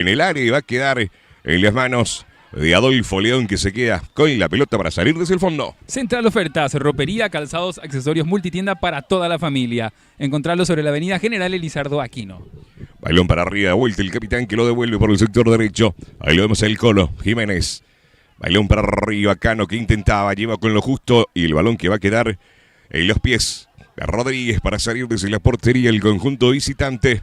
en el área y va a quedar en las manos de Adolfo León, que se queda con la pelota para salir desde el fondo. Central Ofertas, ropería, calzados, accesorios, multitienda para toda la familia. Encontrarlo sobre la avenida General Elizardo Aquino. Balón para arriba, de vuelta el capitán que lo devuelve por el sector derecho. Ahí lo vemos el Colo, Jiménez. Balón para arriba, Cano que intentaba, lleva con lo justo y el balón que va a quedar en los pies de Rodríguez para salir desde la portería el conjunto visitante.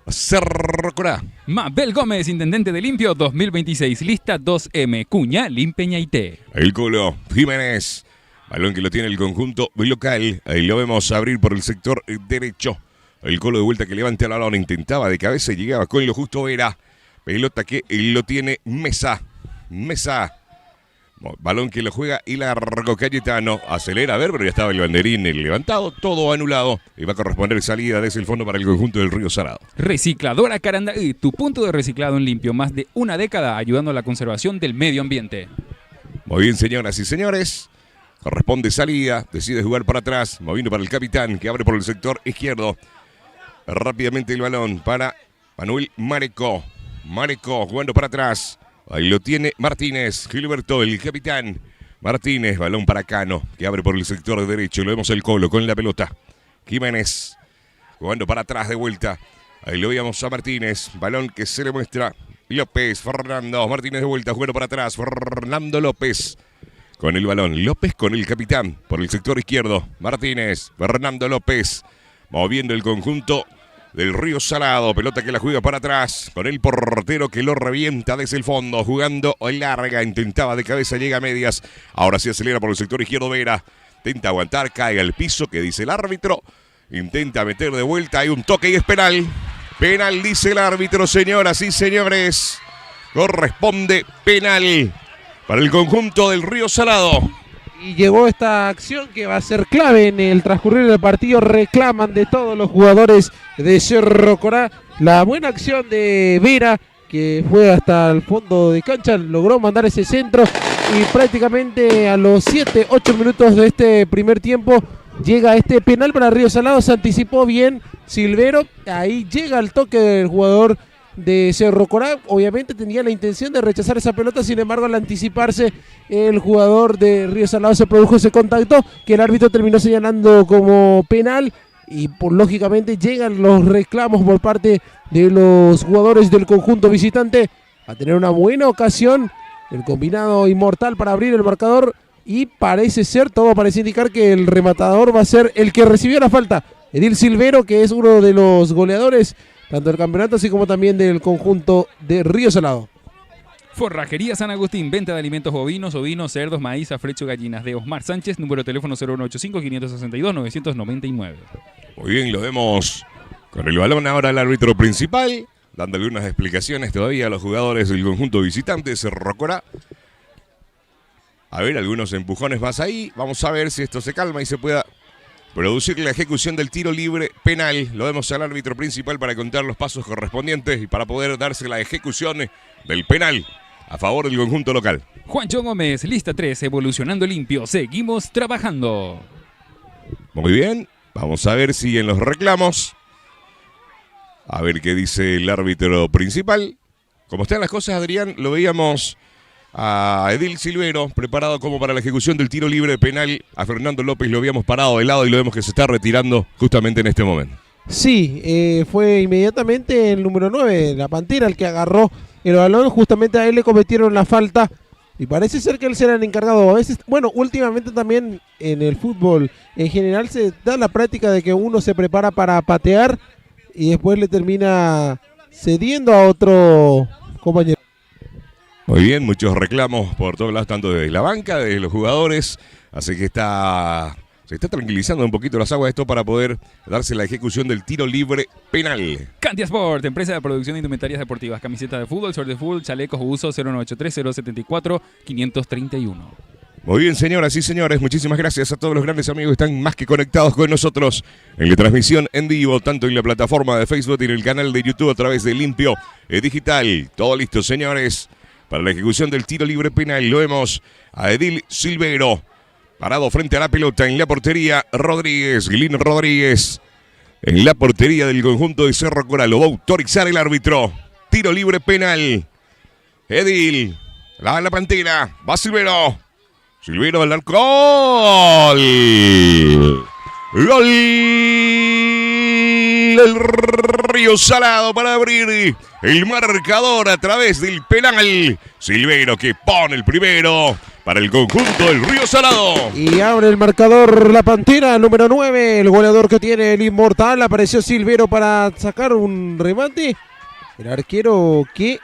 Cerro Corá. Mabel Gómez, intendente de Limpio 2026, lista 2M, Cuña, Limpeñaité. El Colo, Jiménez. Balón que lo tiene el conjunto local. Ahí lo vemos abrir por el sector derecho. El Colo de vuelta que levanta el balón, intentaba de cabeza y llegaba con lo justo Vera. Pelota que lo tiene Mesa. Balón que lo juega y largo Cayetano. Acelera, a ver, pero ya estaba el banderín levantado. Todo anulado. Y va a corresponder salida desde el fondo para el conjunto del Río Salado. Recicladora Carandaí, tu punto de reciclado en limpio. Más de una década ayudando a la conservación del medio ambiente. Muy bien, señoras y señores. Corresponde salida. Decide jugar para atrás. Moviendo para el capitán que abre por el sector izquierdo. Rápidamente el balón para Manuel Mareco. Mareco jugando para atrás. Ahí lo tiene Martínez, Gilberto, el capitán. Martínez, balón para Cano, que abre por el sector derecho. Lo vemos el Colo con la pelota. Jiménez, jugando para atrás de vuelta. Ahí lo veíamos a Martínez. Balón que se le muestra López, Fernando. Martínez de vuelta, jugando para atrás. Fernando López con el balón. López con el capitán por el sector izquierdo. Martínez, Fernando López. Moviendo el conjunto del Río Salado, pelota que la juega para atrás, con el portero que lo revienta desde el fondo, jugando larga, intentaba de cabeza, llega a medias, ahora sí acelera por el sector izquierdo Vera, intenta aguantar, cae al piso, que dice el árbitro, intenta meter de vuelta, hay un toque y es penal, dice el árbitro, señoras y señores, corresponde penal para el conjunto del Río Salado. Y llegó esta acción que va a ser clave en el transcurrir del partido. Reclaman de todos los jugadores de Cerro Corá la buena acción de Vera, que fue hasta el fondo de cancha, logró mandar ese centro y prácticamente a los 7-8 minutos de este primer tiempo llega este penal para Río Salado. Se anticipó bien Silvero, ahí llega el toque del jugador de Cerro Corá. Obviamente tenía la intención de rechazar esa pelota, sin embargo al anticiparse el jugador de Río Salado se produjo ese contacto que el árbitro terminó señalando como penal y lógicamente llegan los reclamos por parte de los jugadores del conjunto visitante a tener una buena ocasión, el combinado inmortal para abrir el marcador y parece ser, todo parece indicar que el rematador va a ser el que recibió la falta, Edil Silvero, que es uno de los goleadores tanto del campeonato así como también del conjunto de Río Salado. Forrajería San Agustín, venta de alimentos bovinos, ovinos, cerdos, maíz, afrecho, gallinas. De Osmar Sánchez, número de teléfono 0185-562-999. Muy bien, lo vemos con el balón ahora el árbitro principal, dándole unas explicaciones todavía a los jugadores del conjunto visitante Cerro Corá. A ver, algunos empujones más ahí. Vamos a ver si esto se calma y se pueda producir la ejecución del tiro libre penal. Lo vemos al árbitro principal para contar los pasos correspondientes y para poder darse la ejecución del penal a favor del conjunto local. Juancho Gómez, lista 3, evolucionando limpio. Seguimos trabajando. Muy bien, vamos a ver si en los reclamos. A ver qué dice el árbitro principal. Como están las cosas, Adrián, lo veíamos a Edil Silvero, preparado como para la ejecución del tiro libre penal. A Fernando López lo habíamos parado de lado y lo vemos que se está retirando justamente en este momento. Sí, fue inmediatamente el número 9, la Pantera, el que agarró el balón. Justamente a él le cometieron la falta y parece ser que él será el encargado. A veces, bueno, últimamente también en el fútbol en general se da la práctica de que uno se prepara para patear y después le termina cediendo a otro compañero. Muy bien, muchos reclamos por todos lados, tanto desde la banca, desde los jugadores, así que se está tranquilizando un poquito las aguas esto para poder darse la ejecución del tiro libre penal. Cantia Sport, empresa de producción de indumentarias deportivas, camisetas de fútbol, short de fútbol, chalecos, uso 0983-074-531. Muy bien, señoras y señores, muchísimas gracias a todos los grandes amigos que están más que conectados con nosotros en la transmisión en vivo, tanto en la plataforma de Facebook y en el canal de YouTube a través de Limpio Digital. Todo listo, señores, para la ejecución del tiro libre penal. Lo vemos a Edil Silvero, parado frente a la pelota en la portería. Rodríguez, Glyn Rodríguez, en la portería del conjunto de Cerro Corá. Lo va a autorizar el árbitro. tiro libre penal. Edil, la Pantera, va Silvero. Silvero va al arco. ¡Gol! ¡Gol! El Río Salado para abrir el marcador a través del penal. Silvero que pone el primero para el conjunto del Río Salado. Y abre el marcador la Pantera, número 9, el goleador que tiene el Inmortal. Apareció Silvero para sacar un remate. El arquero que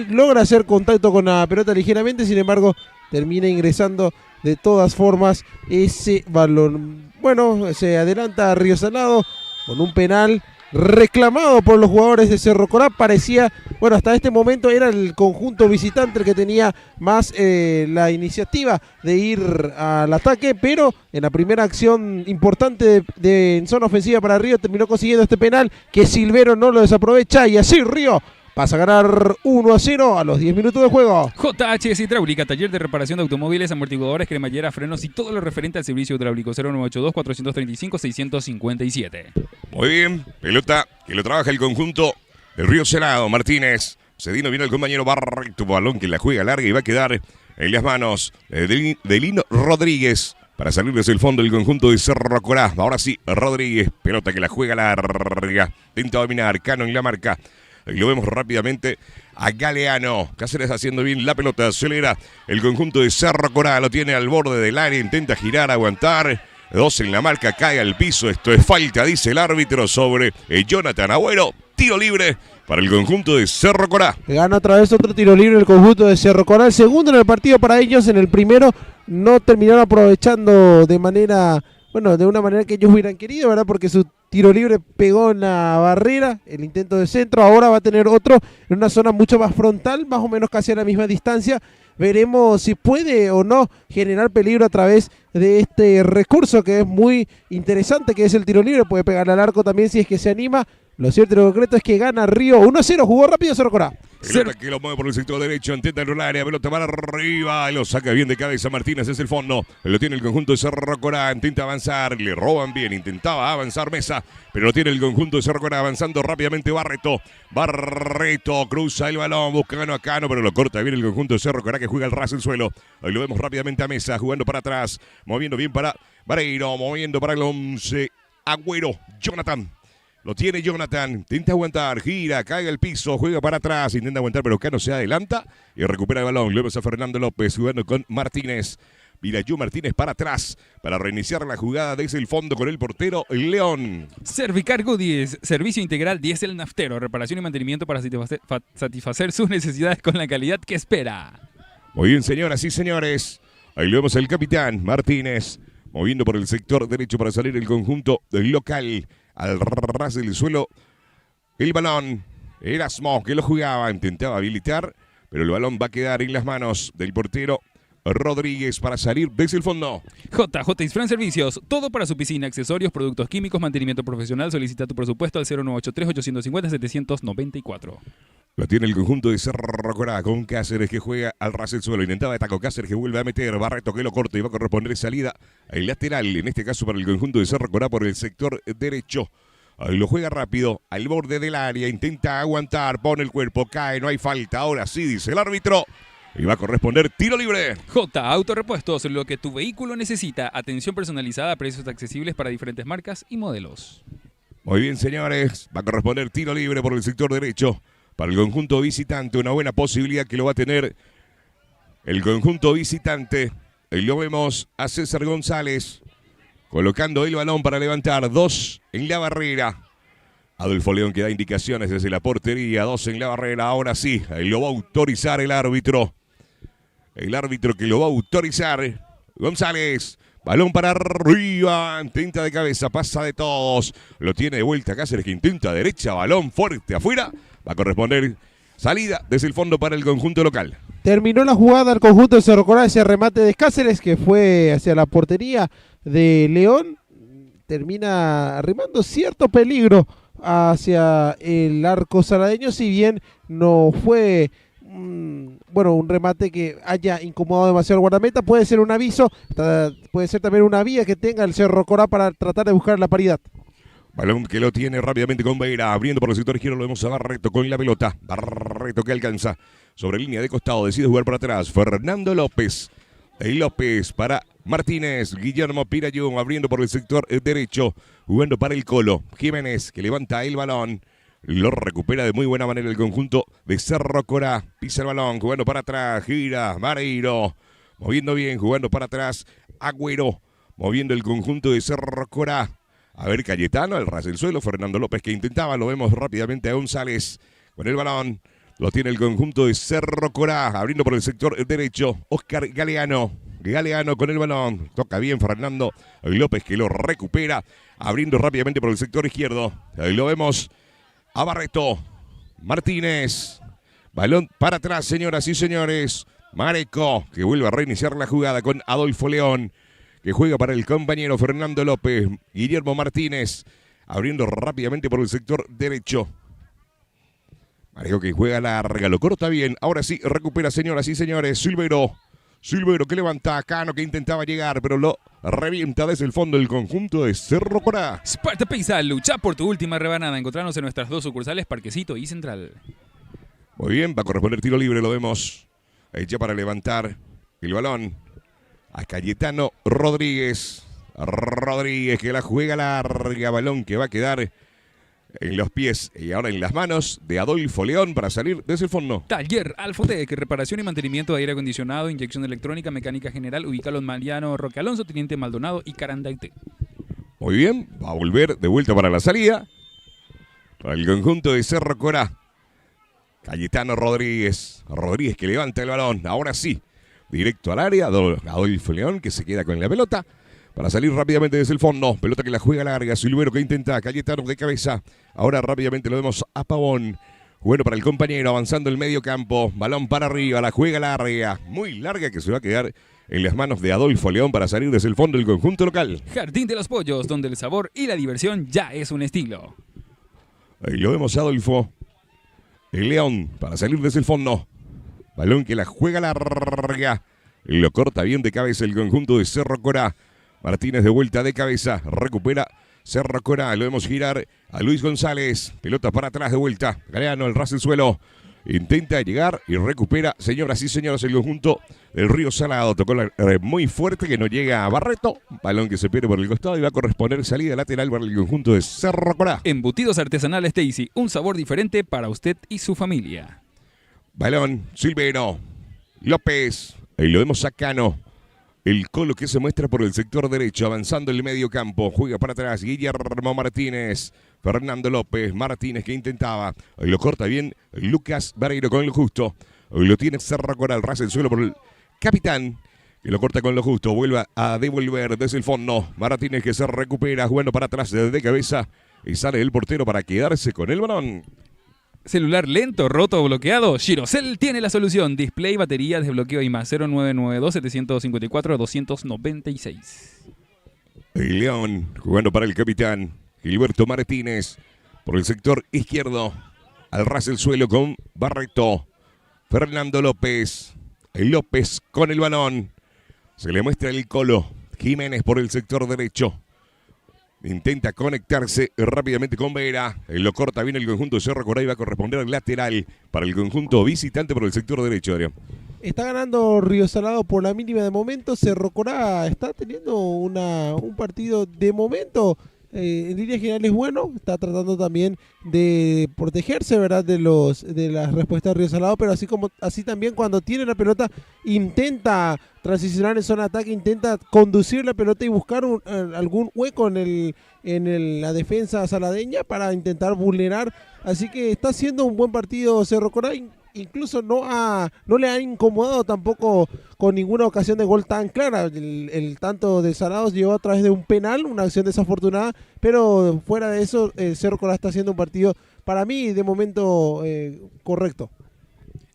logra hacer contacto con la pelota ligeramente, sin embargo, termina ingresando de todas formas ese balón. Bueno, se adelanta Río Salado con un penal reclamado por los jugadores de Cerro Corá. Parecía, bueno, hasta este momento era el conjunto visitante el que tenía más la iniciativa de ir al ataque, pero en la primera acción importante en zona ofensiva para Río terminó consiguiendo este penal que Silvero no lo desaprovecha, y así Río pasa a ganar 1-0 a los 10 minutos de juego. JHS Hidráulica, taller de reparación de automóviles, amortiguadores, cremallera, frenos y todo lo referente al servicio hidráulico. 0982-435-657. Muy bien, pelota que lo trabaja el conjunto del Río Salado. Martínez, Cedino viene el compañero Barreto, balón que la juega larga y va a quedar en las manos de Lino Rodríguez para salir desde el fondo del conjunto de Cerro Corá. Ahora sí, Rodríguez, pelota que la juega larga, intenta dominar, Cano en la marca. Y lo vemos rápidamente a Galeano. Cáceres haciendo bien la pelota, acelera el conjunto de Cerro Corá, lo tiene al borde del área, intenta girar, aguantar. 2 en la marca, cae al piso. Esto es falta, dice el árbitro, sobre Jonathan Agüero. Tiro libre para el conjunto de Cerro Corá. Gana otra vez otro tiro libre el conjunto de Cerro Corá. El segundo en el partido para ellos. En el primero no terminaron aprovechando de una manera que ellos hubieran querido, ¿verdad? Porque su tiro libre pegó en la barrera, el intento de centro. Ahora va a tener otro en una zona mucho más frontal, más o menos casi a la misma distancia. Veremos si puede o no generar peligro a través de este recurso que es muy interesante, que es el tiro libre. Puede pegar al arco también si es que se anima. Lo cierto y lo concreto es que gana Río 1-0, jugó rápido Cerro Corá. Pelota que lo mueve por el sector derecho, intenta en el área, pelota para arriba, lo saca bien de cabeza Martínez, es el fondo, lo tiene el conjunto de Cerro Corá, intenta avanzar, le roban bien, intentaba avanzar Mesa, pero lo tiene el conjunto de Cerro Corá, avanzando rápidamente Barreto cruza el balón, busca a Cano, pero lo corta bien el conjunto de Cerro Corá que juega al ras del suelo. Ahí lo vemos rápidamente a Mesa, jugando para atrás, moviendo bien para Vareiro, moviendo para el 11, Agüero, Jonathan. Lo tiene Jonathan, intenta aguantar, gira, cae al piso, juega para atrás, intenta aguantar, pero Cano se adelanta y recupera el balón. Luego a Fernando López jugando con Martínez. Virayú Martínez para atrás para reiniciar la jugada desde el fondo con el portero León. Servicargo 10, servicio integral diésel naftero, reparación y mantenimiento para satisfacer sus necesidades con la calidad que espera. Muy bien, señoras y señores. Ahí lo vemos al capitán Martínez moviendo por el sector derecho para salir el conjunto del local. Al ras del suelo, el balón, Erasmo que lo jugaba, intentaba habilitar, pero el balón va a quedar en las manos del portero Rodríguez para salir desde el fondo. JJ Isfran Servicios, todo para su piscina, accesorios, productos químicos, mantenimiento profesional. Solicita tu presupuesto al 0983-850-794. Lo tiene el conjunto de Cerro Corá con Cáceres que juega al ras del suelo. Intentaba de taco Cáceres que vuelve a meter. Barreto que lo corta y va a corresponder salida el lateral. En este caso para el conjunto de Cerro Corá por el sector derecho. Ahí lo juega rápido al borde del área. Intenta aguantar. Pone el cuerpo. Cae. No hay falta. Ahora sí dice el árbitro. Y va a corresponder tiro libre. J Autorepuestos, lo que tu vehículo necesita. Atención personalizada, precios accesibles para diferentes marcas y modelos. Muy bien, señores. Va a corresponder tiro libre por el sector derecho. Para el conjunto visitante, una buena posibilidad que lo va a tener el conjunto visitante. Y lo vemos a César González colocando el balón para levantar. 2 en la barrera. Adolfo León que da indicaciones desde la portería. 2 en la barrera. Ahora sí, ahí lo va a autorizar el árbitro. El árbitro que lo va a autorizar. González. Balón para arriba, intenta de cabeza, pasa de todos. Lo tiene de vuelta Cáceres que intenta derecha, balón fuerte afuera. Va a corresponder salida desde el fondo para el conjunto local. Terminó la jugada el conjunto de Cerro Corá, ese remate de Cáceres que fue hacia la portería de León. Termina arrimando cierto peligro hacia el arco saladeño, si bien no fue un remate que haya incomodado demasiado al guardameta. Puede ser un aviso, puede ser también una vía que tenga el Cerro Corá para tratar de buscar la paridad. Balón que lo tiene rápidamente con Beira, abriendo por el sector izquierdo, lo vemos a Barreto con la pelota. Barreto que alcanza sobre línea de costado, decide jugar para atrás. Fernando López. López para Martínez. Guillermo Pirayón abriendo por el sector derecho, jugando para el Colo. Jiménez que levanta el balón. Lo recupera de muy buena manera el conjunto de Cerro Corá. Pisa el balón, jugando para atrás. Gira Vareiro. Moviendo bien, jugando para atrás. Agüero. Moviendo el conjunto de Cerro Corá. A ver, Cayetano, el ras del suelo. Fernando López que intentaba. Lo vemos rápidamente a González con el balón. Lo tiene el conjunto de Cerro Corá. Abriendo por el sector derecho. Oscar Galeano. Galeano con el balón. Toca bien Fernando López que lo recupera. Abriendo rápidamente por el sector izquierdo. Ahí lo vemos a Barreto. Martínez. Balón para atrás, señoras y señores. Mareco que vuelve a reiniciar la jugada con Adolfo León, que juega para el compañero Fernando López. Guillermo Martínez abriendo rápidamente por el sector derecho. Mareco que juega larga, lo corta bien. Ahora sí, recupera, señoras y señores. Silveiro que levanta a Cano que intentaba llegar, pero lo revienta desde el fondo del conjunto de Cerro Corá. Sparta Pizza, lucha por tu última rebanada. Encontrarnos en nuestras 2 sucursales, Parquecito y Central. Muy bien, va a corresponder tiro libre, lo vemos. Hecha para levantar el balón a Cayetano Rodríguez. Rodríguez que la juega larga, balón que va a quedar en los pies y ahora en las manos de Adolfo León para salir desde el fondo. Taller Alfotec, reparación y mantenimiento de aire acondicionado, inyección electrónica, mecánica general, ubicado en Mariano Roque Alonso, Teniente Maldonado y Carandaite. Muy bien, va a volver de vuelta para la salida. Para el conjunto de Cerro Corá. Cayetano Rodríguez. Rodríguez que levanta el balón. Ahora sí, directo al área. Adolfo León que se queda con la pelota para salir rápidamente desde el fondo. Pelota que la juega larga. Silvero que intenta. Cayetano de cabeza. Ahora rápidamente lo vemos a Pavón. Bueno para el compañero. Avanzando el medio campo. Balón para arriba. La juega larga. Muy larga que se va a quedar en las manos de Adolfo León para salir desde el fondo del conjunto local. Jardín de los Pollos, donde el sabor y la diversión ya es un estilo. Ahí lo vemos a Adolfo el León para salir desde el fondo. Balón que la juega larga. Lo corta bien de cabeza el conjunto de Cerro Corá. Martínez de vuelta de cabeza. Recupera Cerro Corá. Lo vemos girar a Luis González. Pelota para atrás de vuelta. Galeano, el ras del suelo. Intenta llegar y recupera, señoras y señores, el conjunto del Río Salado. Tocó muy fuerte que no llega a Barreto. Balón que se pierde por el costado y va a corresponder salida lateral para el conjunto de Cerro Corá. Embutidos artesanales Stacy, un sabor diferente para usted y su familia. Balón, Silvero, López. Ahí lo vemos a Cano. El Colo que se muestra por el sector derecho, avanzando el medio campo. Juega para atrás Guillermo Martínez. Fernando López, Martínez que intentaba. Ahí lo corta bien Lucas Vareiro con lo justo. Hoy lo tiene Cerro Corá, ras el suelo por el capitán, que lo corta con lo justo. Vuelve a devolver desde el fondo. Martínez que se recupera, jugando para atrás de cabeza. Y sale el portero para quedarse con el balón. Celular lento, roto o bloqueado. Girocell tiene la solución. Display, batería, desbloqueo y más 0992-754-296. El León jugando para el capitán Gilberto Martínez por el sector izquierdo. Al ras del suelo con Barreto. Fernando López. López con el balón. Se le muestra el Colo. Jiménez por el sector derecho. Intenta conectarse rápidamente con Vera. Lo corta bien el conjunto de Cerro Corá y va a corresponder al lateral para el conjunto visitante por el sector derecho, Adrián. Está ganando Río Salado por la mínima de momento. Cerro Corá está teniendo un partido de momento en líneas generales bueno. Está tratando también de protegerse, ¿verdad?, de las respuestas de Río Salado, pero así también cuando tiene la pelota intenta transicionar en zona de ataque, intenta conducir la pelota y buscar algún hueco en la defensa saladeña para intentar vulnerar. Así que está haciendo un buen partido Cerro Corá. Incluso no le ha incomodado tampoco con ninguna ocasión de gol tan clara. El tanto de Salados llegó a través de un penal, una acción desafortunada, pero fuera de eso, Cerro Corá está haciendo un partido, para mí, de momento correcto.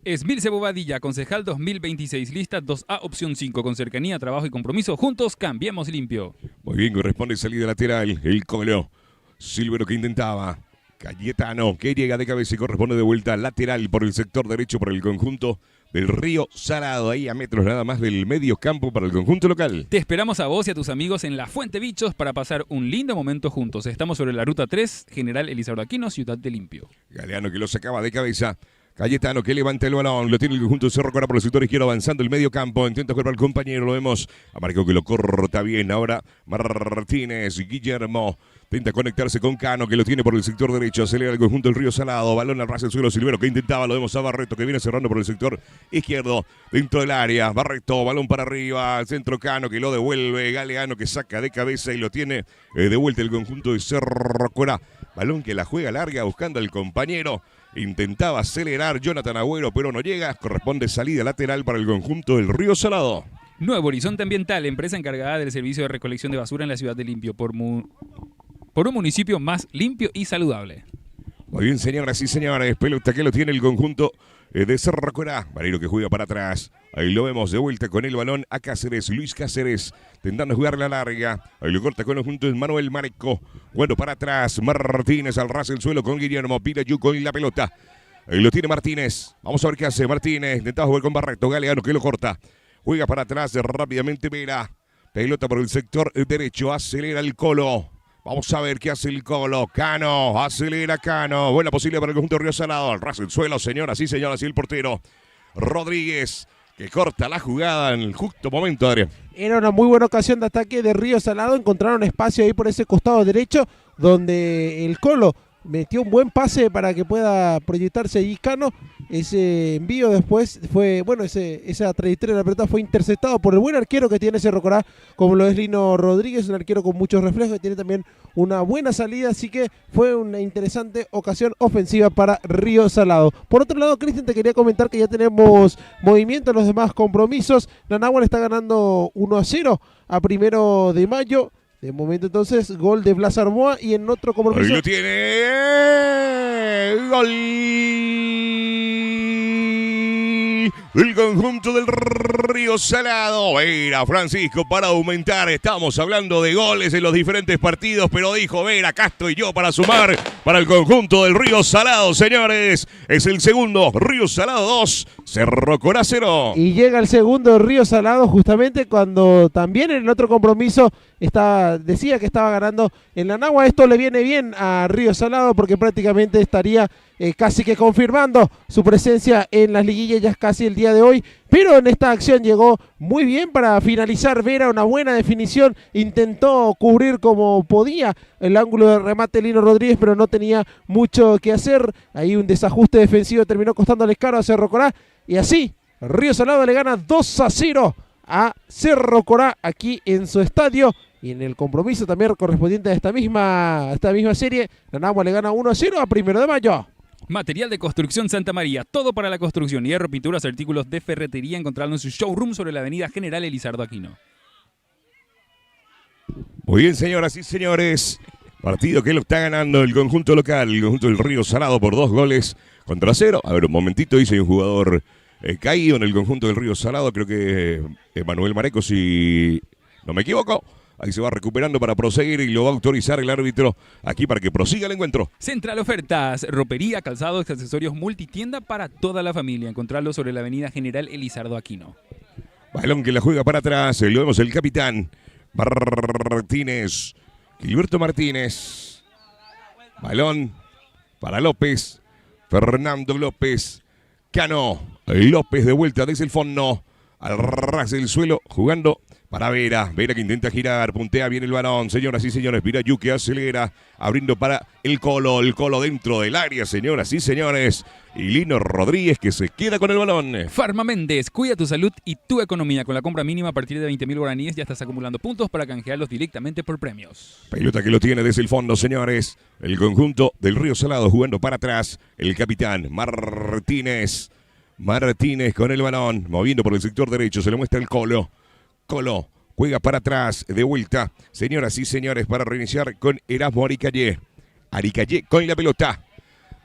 Esmilce Bobadilla, concejal 2026, lista 2A, opción 5, con cercanía, trabajo y compromiso. Juntos cambiamos limpio. Muy bien, corresponde salida lateral. El Colo. Silvero que intentaba. Cayetano que llega de cabeza y corresponde de vuelta lateral por el sector derecho por el conjunto del Río Salado, ahí a metros nada más del medio campo para el conjunto local. Te esperamos a vos y a tus amigos en la Fuente Bichos para pasar un lindo momento juntos. Estamos sobre la ruta 3, General Elizardo Aquino, Ciudad de Limpio. Galeano que lo sacaba de cabeza. Cayetano que levanta el balón, lo tiene el conjunto de Cerro Corá por el sector izquierdo avanzando el medio campo, intenta jugar para el compañero, lo vemos a Marco que lo corta bien, ahora Martínez, Guillermo, intenta conectarse con Cano que lo tiene por el sector derecho, acelera el conjunto del Río Salado, balón al ras del suelo, Silvero que intentaba, lo vemos a Barreto que viene cerrando por el sector izquierdo, dentro del área, Barreto, balón para arriba, al centro Cano que lo devuelve, Galeano que saca de cabeza y lo tiene de vuelta el conjunto de Cerro Corá, balón que la juega larga buscando al compañero. Intentaba acelerar Jonathan Agüero, pero no llega. Corresponde salida lateral para el conjunto del Río Salado. Nuevo Horizonte Ambiental, empresa encargada del servicio de recolección de basura en la ciudad de Limpio, por un municipio más limpio y saludable. Muy bien, señoras y señores. Pelota que lo tiene el conjunto de Cerro Corá. Marino que juega para atrás. Ahí lo vemos de vuelta con el balón a Cáceres. Luis Cáceres intentando jugar la larga. Ahí lo corta con el conjunto de Manuel Mareco. Bueno, para atrás. Martínez al ras del suelo con Guillermo. Pirayu con la pelota. Ahí lo tiene Martínez. Vamos a ver qué hace Martínez. Intentaba jugar con Barreto. Galeano que lo corta. Juega para atrás rápidamente Vera. Pelota por el sector derecho. Acelera el Colo. Vamos a ver qué hace el Colo. Cano, acelera Cano. Buena posibilidad para el conjunto de Río Salado. Al ras del suelo, señoras y señores. Y el portero Rodríguez, que corta la jugada en el justo momento, Adrián. Era una muy buena ocasión de ataque de Río Salado. Encontraron espacio ahí por ese costado derecho, donde el Colo metió un buen pase para que pueda proyectarse allí Cano. Ese envío después fue, bueno, esa trayectoria de la pelota fue interceptado por el buen arquero que tiene Cerro Corá, como lo es Lino Rodríguez, un arquero con muchos reflejos, que tiene también una buena salida, así que fue una interesante ocasión ofensiva para Río Salado. Por otro lado, Cristian, te quería comentar que ya tenemos movimiento en los demás compromisos. La Náhuatl está ganando 1-0 a 1 de mayo. De momento entonces, gol de Blas Armoa y en otro compromiso... Ahí lo tiene. Gol del conjunto del Río Salado. Vera Francisco para aumentar. Estamos hablando de goles en los diferentes partidos, pero dijo Vera, acá estoy yo para sumar para el conjunto del Río Salado, señores. Es el segundo, Río Salado 2, Cerro Corá 0. Y llega el segundo Río Salado justamente cuando también en el otro compromiso decía que estaba ganando en la Nahua. Esto le viene bien a Río Salado porque prácticamente estaría casi que confirmando su presencia en las liguillas ya casi el día de hoy, pero en esta acción llegó muy bien para finalizar Vera, una buena definición, intentó cubrir como podía el ángulo de remate Lino Rodríguez, pero no tenía mucho que hacer, ahí un desajuste defensivo terminó costándole caro a Cerro Corá, y así Río Salado le gana 2-0 a Cerro Corá aquí en su estadio. Y en el compromiso también correspondiente a esta misma serie, la Nahua le gana 1-0 a 1 de mayo. Material de construcción Santa María, todo para la construcción, hierro, pinturas, artículos de ferretería, encontrarlo en su showroom sobre la avenida General Elizardo Aquino. Muy bien, señoras y señores, partido que lo está ganando el conjunto local, el conjunto del Río Salado por 2-0. A ver, un momentito, dice un jugador caído en el conjunto del Río Salado, creo que Manuel Mareco, si no me equivoco. Ahí se va recuperando para proseguir y lo va a autorizar el árbitro aquí para que prosiga el encuentro. Central Ofertas, ropería, calzados, accesorios, multitienda para toda la familia. Encontrarlo sobre la avenida General Elizardo Aquino. Balón que la juega para atrás, lo vemos el capitán Martínez, Gilberto Martínez. Balón para López, Fernando López, Cano, López de vuelta desde el fondo, al ras del suelo, jugando para Vera. Vera que intenta girar, puntea bien el balón, señoras y señores. Pirayu que acelera, abriendo para el Colo dentro del área, señoras y señores. Y Lino Rodríguez que se queda con el balón. Farma Méndez, cuida tu salud y tu economía. Con la compra mínima a partir de 20.000 guaraníes ya estás acumulando puntos para canjearlos directamente por premios. Pelota que lo tiene desde el fondo, señores. El conjunto del Río Salado jugando para atrás. El capitán Martínez con el balón, moviendo por el sector derecho, se le muestra el Colo juega para atrás, de vuelta, señoras y señores, para reiniciar con Erasmo Aricayé con la pelota,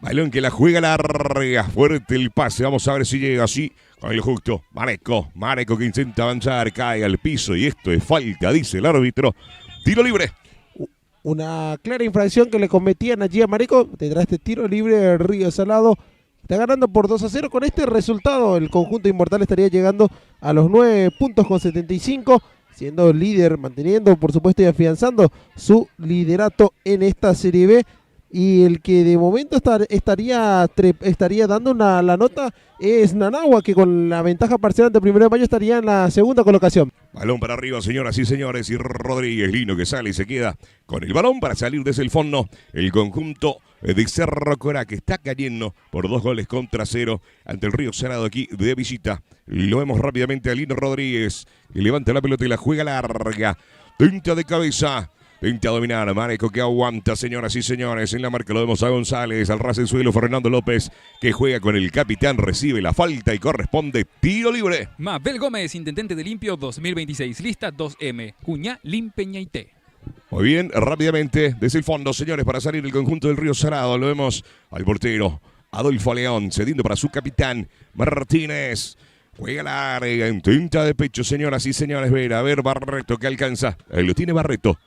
balón que la juega larga, fuerte el pase, vamos a ver si llega así, con el justo, Mareco que intenta avanzar, cae al piso y esto es falta, dice el árbitro, tiro libre. Una clara infracción que le cometían allí a Mareco, tendrá este tiro libre del Río Salado, Está ganando por 2-0. Con este resultado, el conjunto inmortal estaría llegando a los 9 puntos con 75, siendo líder, manteniendo, por supuesto, y afianzando su liderato en esta Serie B. Y el que de momento estaría dando la nota es Nanagua, que con la ventaja parcial ante el 1 de mayo estaría en la segunda colocación. Balón para arriba, señoras y señores, y Rodríguez Lino que sale y se queda con el balón para salir desde el fondo. El conjunto de Cerro Corá, que está cayendo por 2-0 ante el Río Salado aquí de visita. Lo vemos rápidamente a Lino Rodríguez, que levanta la pelota y la juega larga. Tinta de cabeza. Intenta dominar, Mareco que aguanta, señoras y señores. En la marca lo vemos a González, al ras del suelo, Fernando López, que juega con el capitán, recibe la falta y corresponde tiro libre. Mabel Gómez, intendente de limpio 2026, lista 2M, Cuñá, Limpeñaité. Muy bien, rápidamente, desde el fondo, señores, para salir el conjunto del Río Salado, lo vemos al portero, Adolfo León, cediendo para su capitán, Martínez. Juega larga, en tinta de pecho, señoras y señores. A ver, Barreto que alcanza, lo tiene Barreto.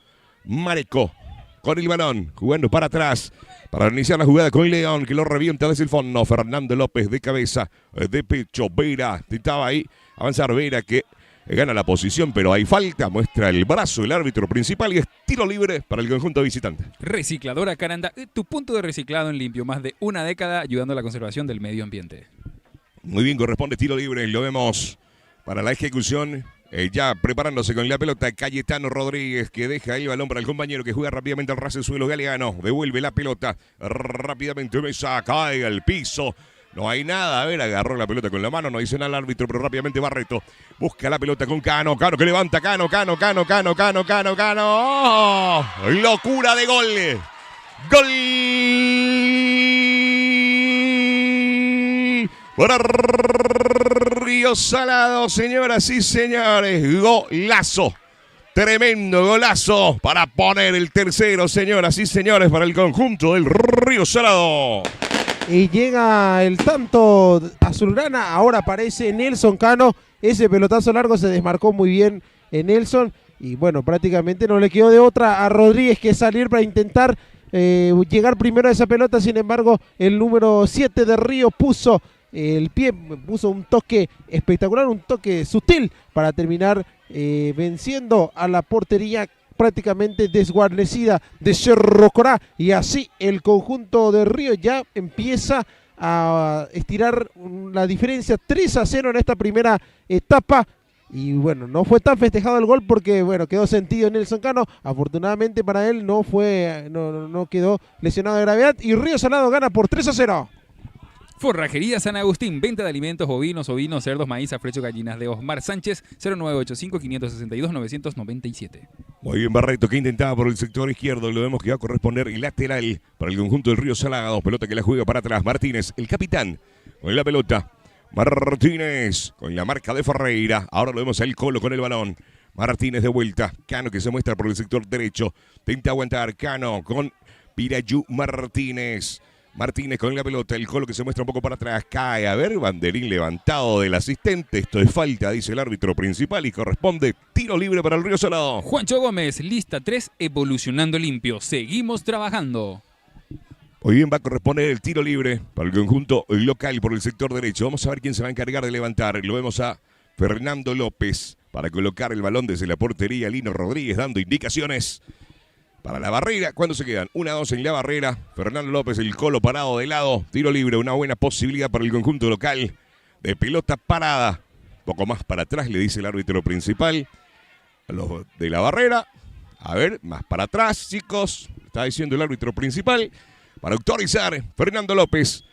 Mareco con el balón, jugando para atrás para iniciar la jugada con León, que lo revienta desde el fondo. Fernando López de cabeza, de pecho. Vera intentaba ahí avanzar, Vera que gana la posición, pero hay falta, muestra el brazo el árbitro principal y es tiro libre para el conjunto visitante. Recicladora Caranda, tu punto de reciclado en limpio, más de una década ayudando a la conservación del medio ambiente. Muy bien, corresponde tiro libre, lo vemos para la ejecución. Ya preparándose con la pelota, Cayetano Rodríguez, que deja el balón para el compañero que juega rápidamente al ras del suelo. Galeano devuelve la pelota rápidamente, Mesa cae al piso. No hay nada, a ver, agarró la pelota con la mano, no dice nada al árbitro, pero rápidamente Barreto busca la pelota con Cano, Cano que levanta, Cano. ¡Oh! Locura de gol. Gol para Río Salado, señoras y señores. Golazo. Tremendo golazo para poner el tercero, señoras y señores, para el conjunto del Río Salado. Y llega el tanto azulgrana. Ahora aparece Nelson Cano. Ese pelotazo largo se desmarcó muy bien en Nelson. Y bueno, prácticamente no le quedó de otra a Rodríguez que salir para intentar llegar primero a esa pelota. Sin embargo, el número 7 de Río puso el pie, puso un toque espectacular, un toque sutil para terminar venciendo a la portería prácticamente desguarnecida de Cerro Corá. Y así el conjunto de Río ya empieza a estirar la diferencia 3-0 en esta primera etapa. Y bueno, no fue tan festejado el gol porque bueno, quedó sentido Nelson Cano. Afortunadamente para él no quedó lesionado de gravedad. Y Río Salado gana por 3-0. Forrajería San Agustín, venta de alimentos bovinos, ovinos, cerdos, maíz, afrecho, gallinas de Osmar Sánchez, 0985-562-997. Muy bien, Barreto que intentaba por el sector izquierdo, lo vemos que va a corresponder el lateral para el conjunto del Río Salado, pelota que la juega para atrás, Martínez, el capitán, con la pelota, Martínez, con la marca de Ferreira, ahora lo vemos a El Colo con el balón, Martínez de vuelta, Cano que se muestra por el sector derecho, intenta aguantar, Cano con Pirayú Martínez con la pelota, El Colo que se muestra un poco para atrás, cae, a ver, banderín levantado del asistente, esto es falta, dice el árbitro principal y corresponde tiro libre para el Río Salado. Juancho Gómez, lista 3, evolucionando limpio, seguimos trabajando. Muy bien, va a corresponder el tiro libre para el conjunto local por el sector derecho, vamos a ver quién se va a encargar de levantar, lo vemos a Fernando López para colocar el balón desde la portería, Lino Rodríguez dando indicaciones. Para la barrera, ¿cuándo se quedan? 1-2 en la barrera. Fernando López, El Colo parado de lado. Tiro libre, una buena posibilidad para el conjunto local. De pelota parada. Poco más para atrás, le dice el árbitro principal. A los de la barrera. A ver, más para atrás, chicos. Está diciendo el árbitro principal. Para autorizar, Fernando López.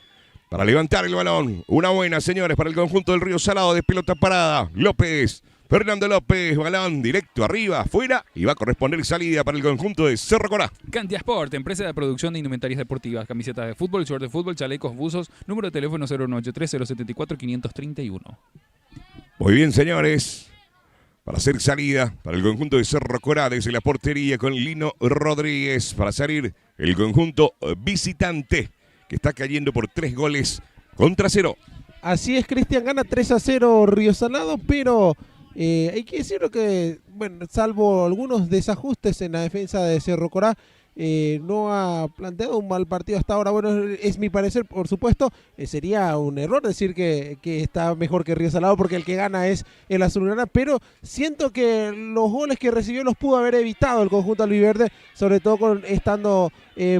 Para levantar el balón. Una buena, señores, para el conjunto del Río Salado de pelota parada. López. Fernando López, balón directo arriba, afuera, y va a corresponder salida para el conjunto de Cerro Corá. Cantia Sport, empresa de producción de indumentarias deportivas, camisetas de fútbol, short de fútbol, chalecos, buzos, número de teléfono 0983-074-531. Muy bien, señores, para hacer salida para el conjunto de Cerro Corá desde la portería con Lino Rodríguez, para salir el conjunto visitante, que está cayendo por 3-0. Así es, Cristian, gana 3-0 Río Salado, pero hay que decirlo que, bueno, salvo algunos desajustes en la defensa de Cerro Corá, no ha planteado un mal partido hasta ahora. Bueno, es mi parecer, por supuesto. Sería un error decir que está mejor que Río Salado, porque el que gana es el azulgrana, pero siento que los goles que recibió los pudo haber evitado el conjunto albiverde, sobre todo estando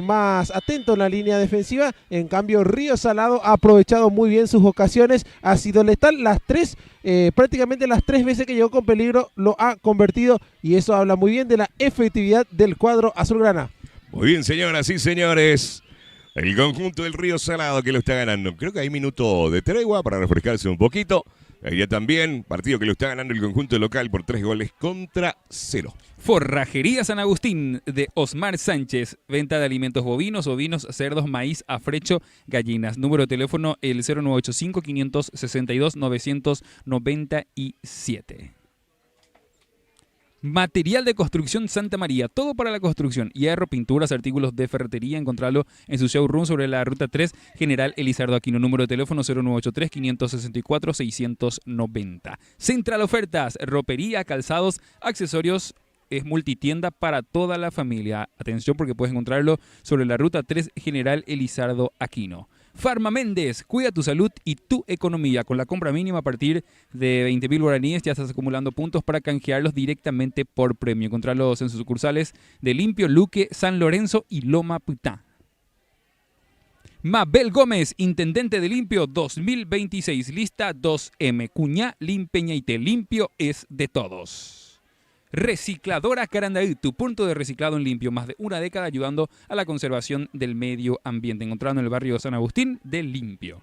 más atento en la línea defensiva. En cambio, Río Salado ha aprovechado muy bien sus ocasiones, ha sido letal. Prácticamente las 3 veces que llegó con peligro lo ha convertido, y eso habla muy bien de la efectividad del cuadro azulgrana. Muy bien, señoras y señores. El conjunto del Río Salado que lo está ganando. Creo que hay minuto de tregua para refrescarse un poquito. Ya también, partido que lo está ganando el conjunto local por 3-0. Forrajería San Agustín de Osmar Sánchez. Venta de alimentos bovinos, ovinos, cerdos, maíz, afrecho, gallinas. Número de teléfono el 0985-562-997. Material de construcción Santa María, todo para la construcción, hierro, pinturas, artículos de ferretería. Encontrarlo en su showroom sobre la ruta 3, General Elizardo Aquino. Número de teléfono 0983-564-690. Central Ofertas, ropería, calzados, accesorios. Es multitienda para toda la familia. Atención, porque puedes encontrarlo sobre la ruta 3, General Elizardo Aquino. Farma Méndez, cuida tu salud y tu economía. Con la compra mínima a partir de 20.000 guaraníes ya estás acumulando puntos para canjearlos directamente por premio. Encontrarlos en sus sucursales de Limpio, Luque, San Lorenzo y Loma Putá. Mabel Gómez, intendente de Limpio 2026, lista 2M. Cuñá, Limpeñaite, limpio es de todos. Recicladora Carandaí, tu punto de reciclado en limpio, más de una década ayudando a la conservación del medio ambiente, encontrado en el barrio San Agustín de Limpio.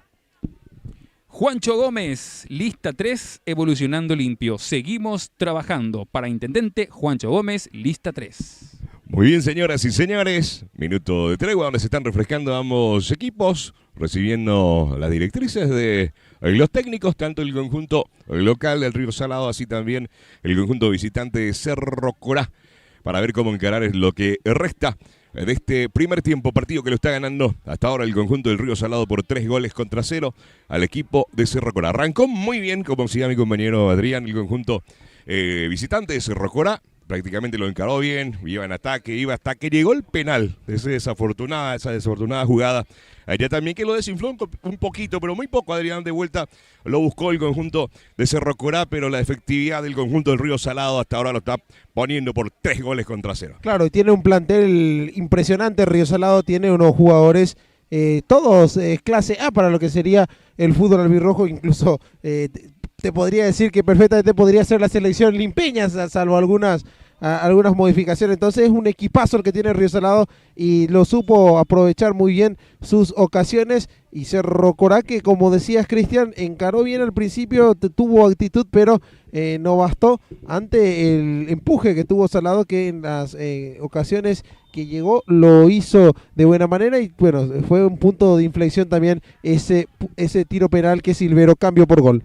Juancho Gómez, lista 3, evolucionando limpio. Seguimos trabajando. Para intendente, Juancho Gómez, lista 3. Muy bien, señoras y señores, minuto de tregua donde se están refrescando ambos equipos, recibiendo las directrices de los técnicos, tanto el conjunto local del Río Salado, así también el conjunto visitante de Cerro Corá, para ver cómo encarar lo que resta de este primer tiempo, partido que lo está ganando hasta ahora el conjunto del Río Salado por 3-0 al equipo de Cerro Corá. Arrancó muy bien, como decía mi compañero Adrián, el conjunto visitante de Cerro Corá. Prácticamente lo encaró bien, iba hasta que llegó el penal de esa desafortunada jugada. Allá también que lo desinfló un poquito, pero muy poco. Adrián de vuelta lo buscó el conjunto de Cerro Corá, pero la efectividad del conjunto del Río Salado hasta ahora lo está poniendo por 3-0. Claro, y tiene un plantel impresionante. Río Salado tiene unos jugadores, todos clase A para lo que sería el fútbol albirrojo, incluso te podría decir que perfectamente podría ser la selección limpeña, salvo algunas modificaciones. Entonces es un equipazo el que tiene Río Salado y lo supo aprovechar muy bien sus ocasiones. Y Cerro Corá, que como decías, Cristian, encaró bien al principio, tuvo actitud, pero no bastó ante el empuje que tuvo Salado, que en las ocasiones que llegó lo hizo de buena manera. Y bueno, fue un punto de inflexión también ese tiro penal que Silvero cambió por gol.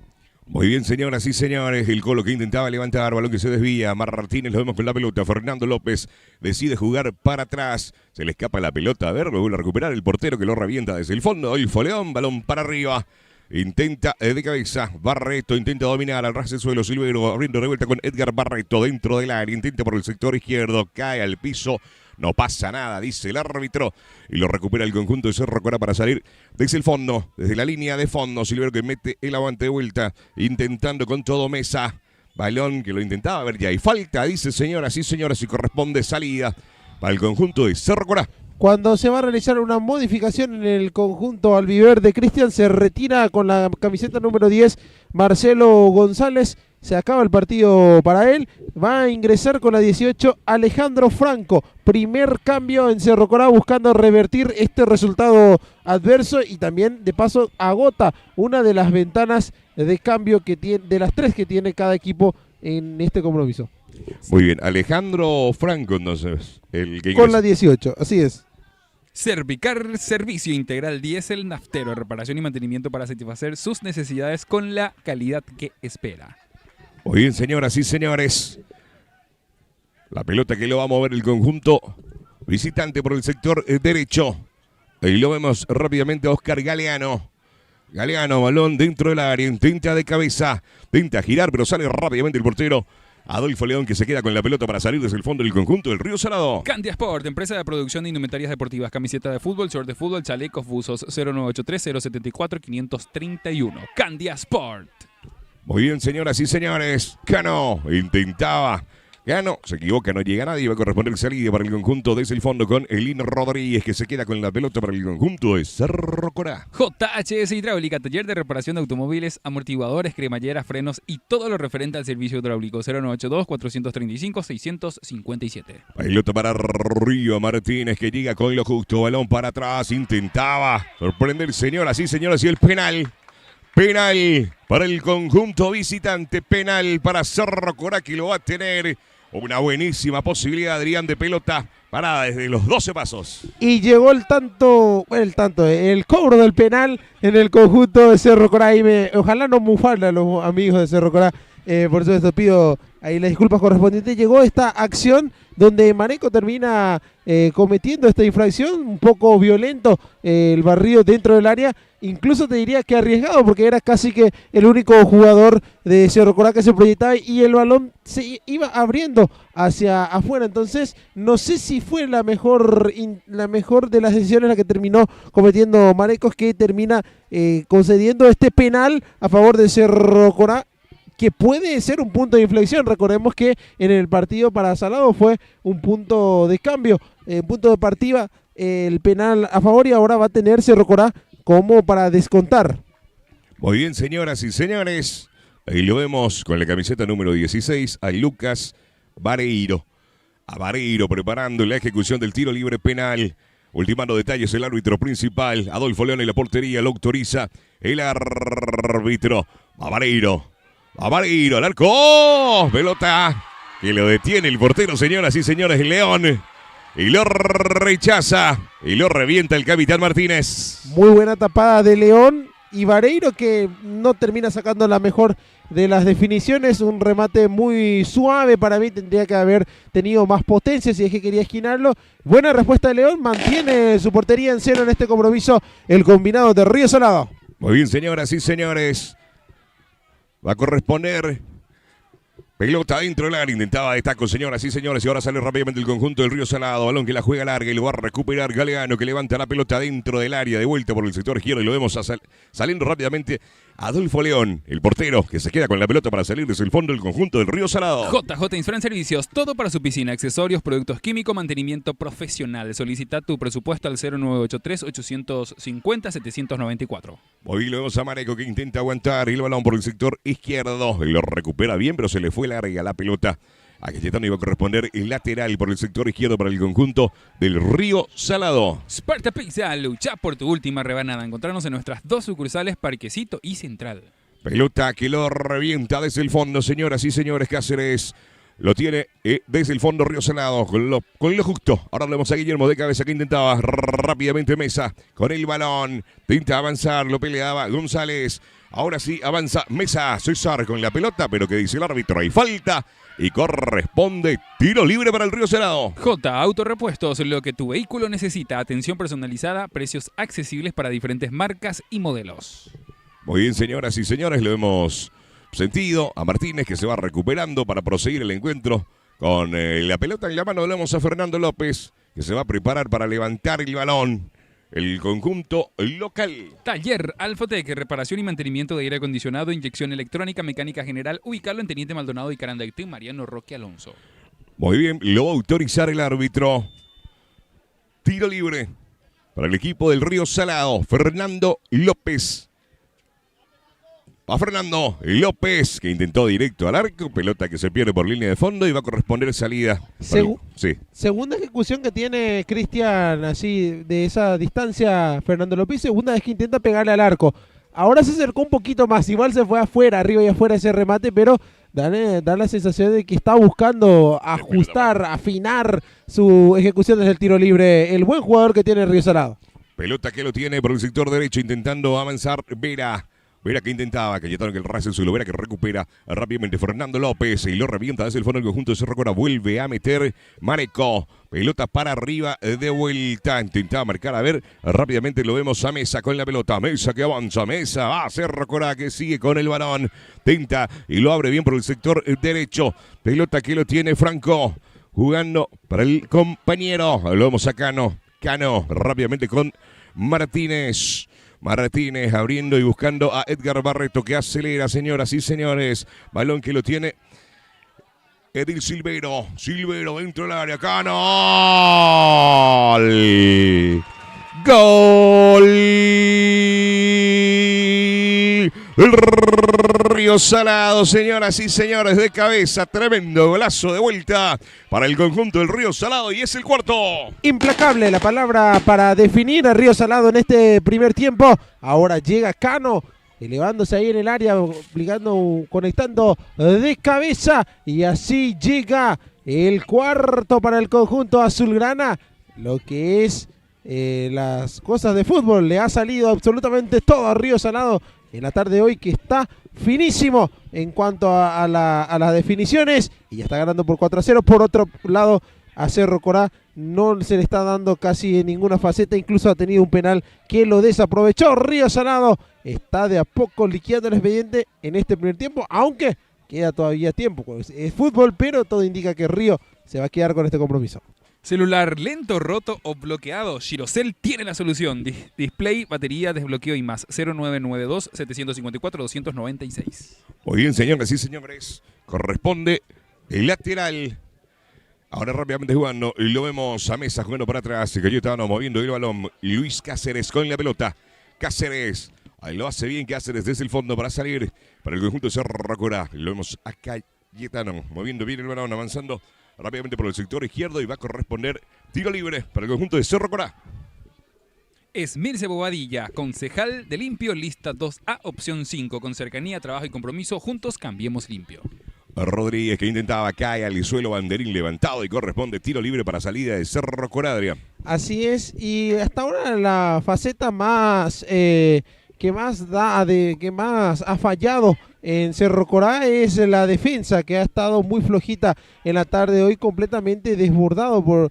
Muy bien, señoras y señores, el Colo que intentaba levantar, balón que se desvía, Martínez lo vemos con la pelota, Fernando López decide jugar para atrás, se le escapa la pelota, a ver, lo vuelve a recuperar el portero que lo revienta desde el fondo, el Foleón, balón para arriba, intenta de cabeza, Barreto intenta dominar al ras del suelo, Silvero abriendo revuelta con Edgar Barreto dentro del área, intenta por el sector izquierdo, cae al piso. No pasa nada, dice el árbitro, y lo recupera el conjunto de Cerro Corá para salir desde el fondo, desde la línea de fondo. Silvero que mete el aguante de vuelta, intentando con todo Mesa. Balón que lo intentaba, a ver, ya hay falta, dice señoras y señores, y corresponde salida para el conjunto de Cerro Corá. Cuando se va a realizar una modificación en el conjunto albiverde, Cristian, se retira con la camiseta número 10 Marcelo González. Se acaba el partido para él. Va a ingresar con la 18 Alejandro Franco. Primer cambio en Cerro Corá, buscando revertir este resultado adverso y también de paso agota una de las ventanas de cambio que tiene, de las 3 que tiene cada equipo en este compromiso. Muy bien, Alejandro Franco entonces, el que ingresa. Con la 18, así es. Servicar, servicio integral diésel naftero, reparación y mantenimiento para satisfacer sus necesidades con la calidad que espera. Muy bien, señoras y señores. La pelota que lo va a mover el conjunto visitante por el sector derecho. Y lo vemos rápidamente a Oscar Galeano. Galeano, balón dentro del área, intenta de cabeza, intenta girar, pero sale rápidamente el portero Adolfo León, que se queda con la pelota para salir desde el fondo del conjunto del Río Salado. Candia Sport, empresa de producción de indumentarias deportivas, camiseta de fútbol, short de fútbol, chalecos, buzos, 0983-074-531. Candia Sport. Muy bien, señoras y señores. Cano intentaba. Cano se equivoca, no llega nadie. Va a corresponder salida para el conjunto desde el fondo con Elín Rodríguez, que se queda con la pelota para el conjunto de Cerro Corá. JHS Hidráulica, taller de reparación de automóviles, amortiguadores, cremalleras, frenos y todo lo referente al servicio hidráulico. 0982-435-657. Pelota para Río Martínez, que llega con lo justo. Balón para atrás. Intentaba sorprender, señoras y señores, y el penal. Penal para el conjunto visitante. Penal para Cerro Corá, que lo va a tener. Una buenísima posibilidad, Adrián, de pelota parada desde los 12 pasos. Y llegó el cobro del penal en el conjunto de Cerro Corá. Ojalá no mufar a los amigos de Cerro Corá. Por eso pido ahí las disculpas correspondientes. Llegó esta acción donde Mareco termina cometiendo esta infracción, un poco violento, el barrido dentro del área. Incluso te diría que arriesgado, porque era casi que el único jugador de Cerro Corá que se proyectaba y el balón se iba abriendo hacia afuera. Entonces, no sé si fue la mejor de las decisiones la que terminó cometiendo Marecos, que termina concediendo este penal a favor de Cerro Corá, que puede ser un punto de inflexión. Recordemos que en el partido para Salado fue un punto de cambio, punto de partida, el penal a favor, y ahora va a tener Cerro Corá como para descontar. Muy bien, señoras y señores. Ahí lo vemos con la camiseta número 16 a Lucas Vareiro. A Vareiro preparando la ejecución del tiro libre penal. Ultimando detalles el árbitro principal, Adolfo León, en la portería lo autoriza el árbitro. A Vareiro al arco. ¡Oh! Pelota que lo detiene el portero, señoras y señores, León. Y lo rechaza y lo revienta el capitán Martínez. Muy buena tapada de León y Vareiro, que no termina sacando la mejor de las definiciones. Un remate muy suave para mí, tendría que haber tenido más potencia si es que quería esquinarlo. Buena respuesta de León, mantiene su portería en cero en este compromiso el combinado de Río Salado. Muy bien, señoras y señores. Va a corresponder pelota dentro del área, intentaba de taco, señoras y señores, y ahora sale rápidamente el conjunto del Río Salado. Balón que la juega larga y lo va a recuperar Galeano, que levanta la pelota dentro del área, de vuelta por el sector izquierdo, y lo vemos saliendo rápidamente Adolfo León, el portero, que se queda con la pelota para salir desde el fondo del conjunto del Río Salado. JJ Insurance Servicios, todo para su piscina, accesorios, productos químicos, mantenimiento profesional. Solicita tu presupuesto al 0983-850-794. Hoy lo vemos a Mareco, que intenta aguantar el balón por el sector izquierdo. Lo recupera bien, pero se le fue larga la pelota. A Cayetano iba a corresponder el lateral por el sector izquierdo para el conjunto del Río Salado. Sparta Pizza, lucha por tu última rebanada. Encontrarnos en nuestras dos sucursales, Parquecito y Central. Pelota que lo revienta desde el fondo, señoras y señores. Cáceres lo tiene desde el fondo Río Salado con lo justo. Ahora le vemos a Guillermo de cabeza, que intentaba rápidamente Mesa con el balón. Intenta avanzar, lo peleaba González. Ahora sí avanza Mesa, César con la pelota, pero que dice el árbitro, hay falta. Y corresponde tiro libre para el Río Salado. J Autorepuestos, lo que tu vehículo necesita. Atención personalizada, precios accesibles para diferentes marcas y modelos. Muy bien, señoras y señores, lo hemos sentido a Martínez, que se va recuperando para proseguir el encuentro con la pelota en la mano. Lo vemos a Fernando López, que se va a preparar para levantar el balón. El conjunto local. Taller Alfotec, reparación y mantenimiento de aire acondicionado, inyección electrónica, mecánica general. Ubicado en Teniente Maldonado y Carandaití, Mariano Roque Alonso. Muy bien, lo va a autorizar el árbitro. Tiro libre para el equipo del Río Salado. Fernando López. Va Fernando López, que intentó directo al arco. Pelota que se pierde por línea de fondo y va a corresponder salida. Sí. Segunda ejecución que tiene Cristian, así de esa distancia, Fernando López. Segunda vez que intenta pegarle al arco. Ahora se acercó un poquito más. Igual se fue afuera, arriba y afuera ese remate, pero da la sensación de que está buscando ajustar, afinar su ejecución desde el tiro libre. El buen jugador que tiene Río Salado. Pelota que lo tiene por el sector derecho, intentando avanzar Vera. Vera que intentaba, Cayetano que el Racing Zulo, Vera que recupera rápidamente Fernando López y lo revienta desde el fondo del conjunto de Cerro Corá, vuelve a meter Marecó, pelota para arriba de vuelta, intentaba marcar, a ver, rápidamente lo vemos a Mesa con la pelota, Mesa que avanza, Mesa va a Cerro Corá que sigue con el balón, tenta y lo abre bien por el sector derecho, pelota que lo tiene Franco, jugando para el compañero, lo vemos a Cano rápidamente con Martínez abriendo y buscando a Edgar Barreto que acelera, señoras y señores. Balón que lo tiene Edil Silvero dentro del área. ¡Cano! ¡Gol! El Río Salado, señoras y señores, de cabeza. Tremendo golazo de vuelta para el conjunto del Río Salado y es el cuarto. Implacable la palabra para definir a Río Salado en este primer tiempo. Ahora llega Cano, elevándose ahí en el área, conectando de cabeza. Y así llega el cuarto para el conjunto azulgrana. Lo que es las cosas de fútbol. Le ha salido absolutamente todo a Río Salado en la tarde de hoy, que está finísimo en cuanto a las definiciones y ya está ganando por 4-0. Por otro lado, a Cerro Corá no se le está dando casi en ninguna faceta, incluso ha tenido un penal que lo desaprovechó. Río Salado está de a poco liquidando el expediente en este primer tiempo, aunque queda todavía tiempo. Es fútbol, pero todo indica que Río se va a quedar con este compromiso. Celular lento, roto o bloqueado. Girocell tiene la solución. Display, batería, desbloqueo y más. 0992-754-296. Muy bien, señoras y señores. Corresponde el lateral. Ahora rápidamente jugando. Y lo vemos a Mesa jugando para atrás. Cayetano moviendo el balón. Luis Cáceres con la pelota. Cáceres. Ahí lo hace bien Cáceres desde el fondo para salir para el conjunto de Cerro Corá. Lo vemos a Cayetano moviendo bien el balón, avanzando rápidamente por el sector izquierdo y va a corresponder tiro libre para el conjunto de Cerro Corá. Esmirce Bobadilla, concejal de Limpio, lista 2A, opción 5, con cercanía, trabajo y compromiso, juntos cambiemos limpio. Rodríguez que intentaba, cae al suelo, banderín levantado y corresponde tiro libre para salida de Cerro Corá, Adrián. Así es, y hasta ahora la faceta más que más ha fallado en Cerro Corá es la defensa, que ha estado muy flojita en la tarde de hoy, completamente desbordada por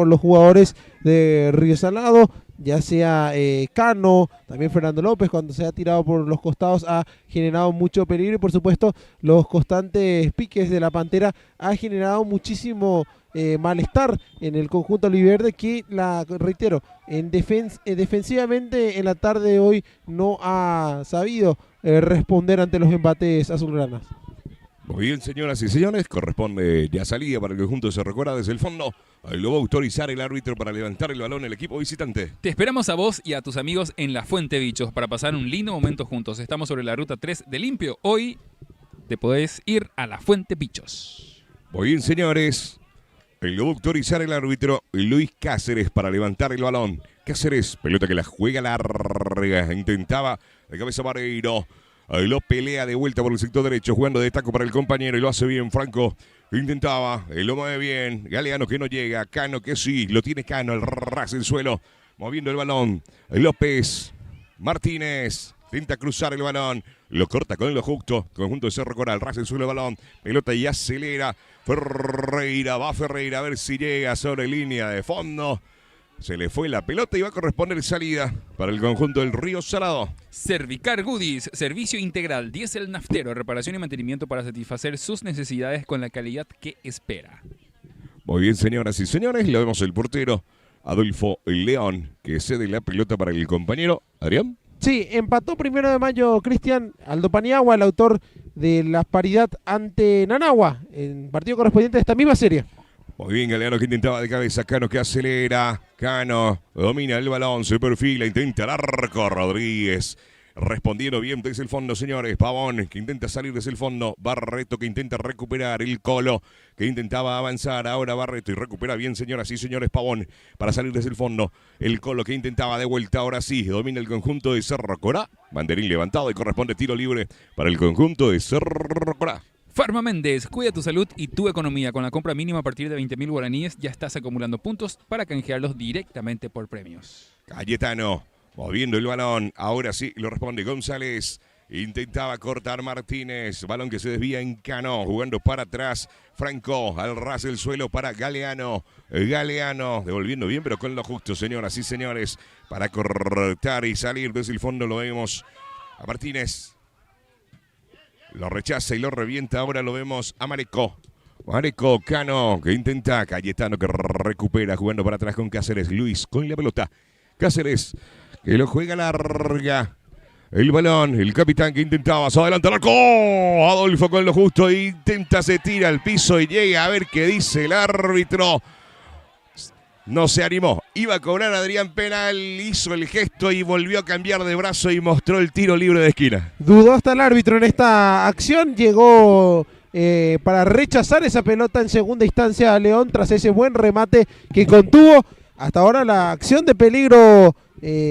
los jugadores de Río Salado, ya sea Cano, también Fernando López, cuando se ha tirado por los costados ha generado mucho peligro, y por supuesto los constantes piques de la Pantera ha generado muchísimo malestar en el conjunto aliverde, que, reitero, defensivamente en la tarde de hoy no ha sabido responder ante los embates azulgranas. Muy bien, señoras y señores, corresponde ya salida para el conjunto de Cerro Corá desde el fondo. Lo va a autorizar el árbitro para levantar el balón el equipo visitante. Te esperamos a vos y a tus amigos en La Fuente Bichos para pasar un lindo momento juntos. Estamos sobre la ruta 3 de Limpio. Hoy te podés ir a La Fuente Bichos. Muy bien, señores. Lo va a autorizar el árbitro Luis Cáceres para levantar el balón. Cáceres, pelota que la juega larga. Intentaba de cabeza Barreiro. Lo pelea de vuelta por el sector derecho, jugando de taco para el compañero y lo hace bien Franco. Intentaba, lo mueve bien. Galeano que no llega, Cano que sí, lo tiene Cano, el ras del suelo, moviendo el balón. López, Martínez, intenta cruzar el balón, lo corta con lo justo, conjunto de Cerro Corá, el ras del suelo del balón, pelota y acelera. Ferreira, va Ferreira a ver si llega sobre línea de fondo. Se le fue la pelota y va a corresponder salida para el conjunto del Río Salado. Cervicar Goodies, servicio integral, diésel naftero, reparación y mantenimiento para satisfacer sus necesidades con la calidad que espera. Muy bien, señoras y señores, lo vemos el portero Adolfo León, que cede la pelota para el compañero. ¿Adrián? Sí, empató 1 de mayo Cristian Aldo Paniagua, el autor de la paridad ante Nanagua, en partido correspondiente a esta misma serie. Muy bien, Galeano que intentaba de cabeza, Cano que acelera, Cano domina el balón, se perfila, intenta el arco, Rodríguez respondiendo bien desde el fondo, señores. Pavón que intenta salir desde el fondo, Barreto que intenta recuperar, el Colo que intentaba avanzar, ahora Barreto y recupera bien, señoras y señores, Pavón para salir desde el fondo, el Colo que intentaba de vuelta, ahora sí, domina el conjunto de Cerro Corá, banderín levantado y corresponde tiro libre para el conjunto de Cerro Corá. Farma Méndez, cuida tu salud y tu economía. Con la compra mínima a partir de 20.000 guaraníes ya estás acumulando puntos para canjearlos directamente por premios. Cayetano Moviendo el balón. Ahora sí lo responde González. Intentaba cortar Martínez. Balón que se desvía en Cano. Jugando para atrás. Franco al ras del suelo para Galeano. Galeano devolviendo bien, pero con lo justo, señoras y señores. Para cortar y salir desde el fondo lo vemos a Martínez. Lo rechaza y lo revienta. Ahora lo vemos a Marecó. Marecó, Cano que intenta. Cayetano que recupera jugando para atrás con Cáceres. Luis con la pelota. Cáceres que lo juega larga. El balón, el capitán que intentaba, se adelanta al arco. Adolfo con lo justo, intenta, se tira al piso y llega a ver qué dice el árbitro. No se animó, iba a cobrar Adrián penal, hizo el gesto y volvió a cambiar de brazo y mostró el tiro libre de esquina. Dudó hasta el árbitro en esta acción, llegó para rechazar esa pelota en segunda instancia a León tras ese buen remate que contuvo. Hasta ahora la acción de peligro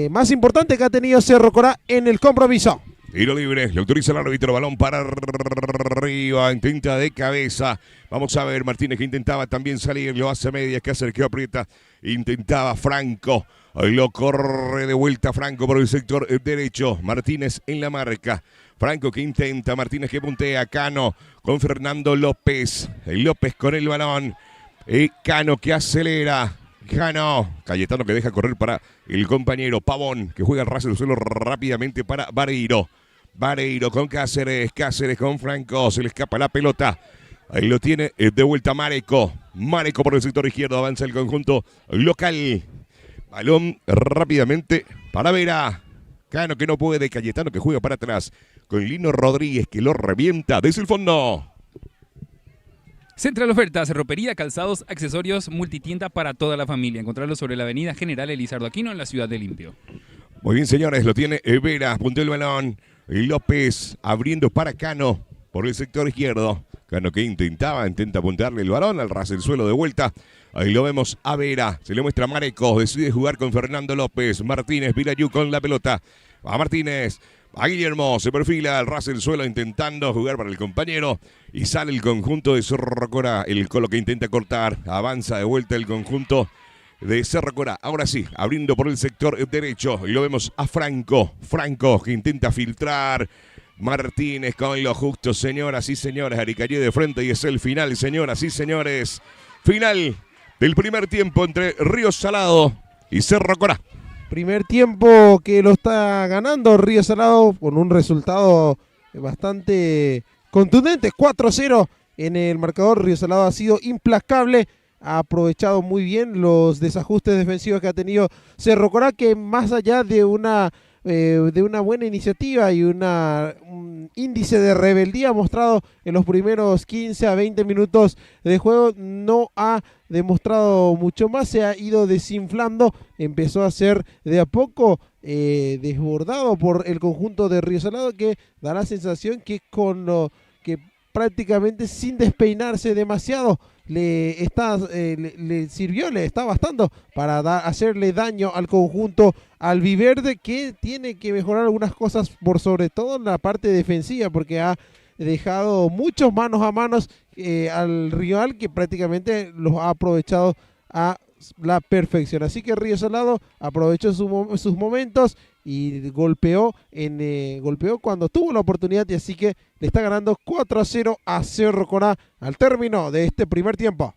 más importante que ha tenido Cerro Corá en el compromiso. Tiro libre, le autoriza el árbitro, balón para arriba, intenta de cabeza. Vamos a ver, Martínez que intentaba también salir, lo hace a medias, Cáceres que aprieta, intentaba Franco, lo corre de vuelta Franco por el sector derecho, Martínez en la marca. Franco que intenta, Martínez que puntea, Cano con Fernando López, López con el balón, Cano que acelera. Cayetano que deja correr para el compañero Pavón, que juega al ras del suelo rápidamente para Vareiro. Vareiro con Cáceres, Cáceres con Franco, se le escapa la pelota. Ahí lo tiene de vuelta Marecó. Marecó por el sector izquierdo, avanza el conjunto local. Balón rápidamente para Vera. Cano que no puede, Cayetano que juega para atrás. Con Lino Rodríguez que lo revienta desde el fondo. Central Ofertas, ropería, calzados, accesorios, multitienda para toda la familia. Encontrarlo sobre la avenida General Elizardo Aquino en la ciudad de Limpio. Muy bien, señores, lo tiene Vera, punteó el balón. López abriendo para Cano por el sector izquierdo. Cano que intenta apuntarle el balón al ras del suelo de vuelta. Ahí lo vemos a Vera, se le muestra a Marecó, decide jugar con Fernando López. Martínez, Virayú con la pelota. Va Martínez. A Guillermo se perfila al ras del suelo intentando jugar para el compañero y sale el conjunto de Cerro Corá. El Colo que intenta cortar, avanza de vuelta el conjunto de Cerro Corá. Ahora sí, abriendo por el sector derecho y lo vemos a Franco. Franco que intenta filtrar. Martínez con lo justo, señoras y señores. Aricayé de frente y es el final, señoras y señores. Final del primer tiempo entre Río Salado y Cerro Corá. Primer tiempo que lo está ganando Río Salado con un resultado bastante contundente, 4-0 en el marcador. Río Salado ha sido implacable, ha aprovechado muy bien los desajustes defensivos que ha tenido Cerro Corá, que más allá de una buena iniciativa y un índice de rebeldía mostrado en los primeros 15 a 20 minutos de juego, no ha demostrado mucho más, se ha ido desinflando, empezó a ser de a poco desbordado por el conjunto de Río Salado, que da la sensación que con lo que prácticamente sin despeinarse demasiado le sirvió, le está bastando para hacerle daño al conjunto albiverde, que tiene que mejorar algunas cosas, por sobre todo en la parte defensiva, porque ha dejado muchos manos a manos al rival, que prácticamente los ha aprovechado a la perfección. Así que Río Salado aprovechó sus momentos y golpeó cuando tuvo la oportunidad, y así que le está ganando 4-0 a Cerro Corá al término de este primer tiempo.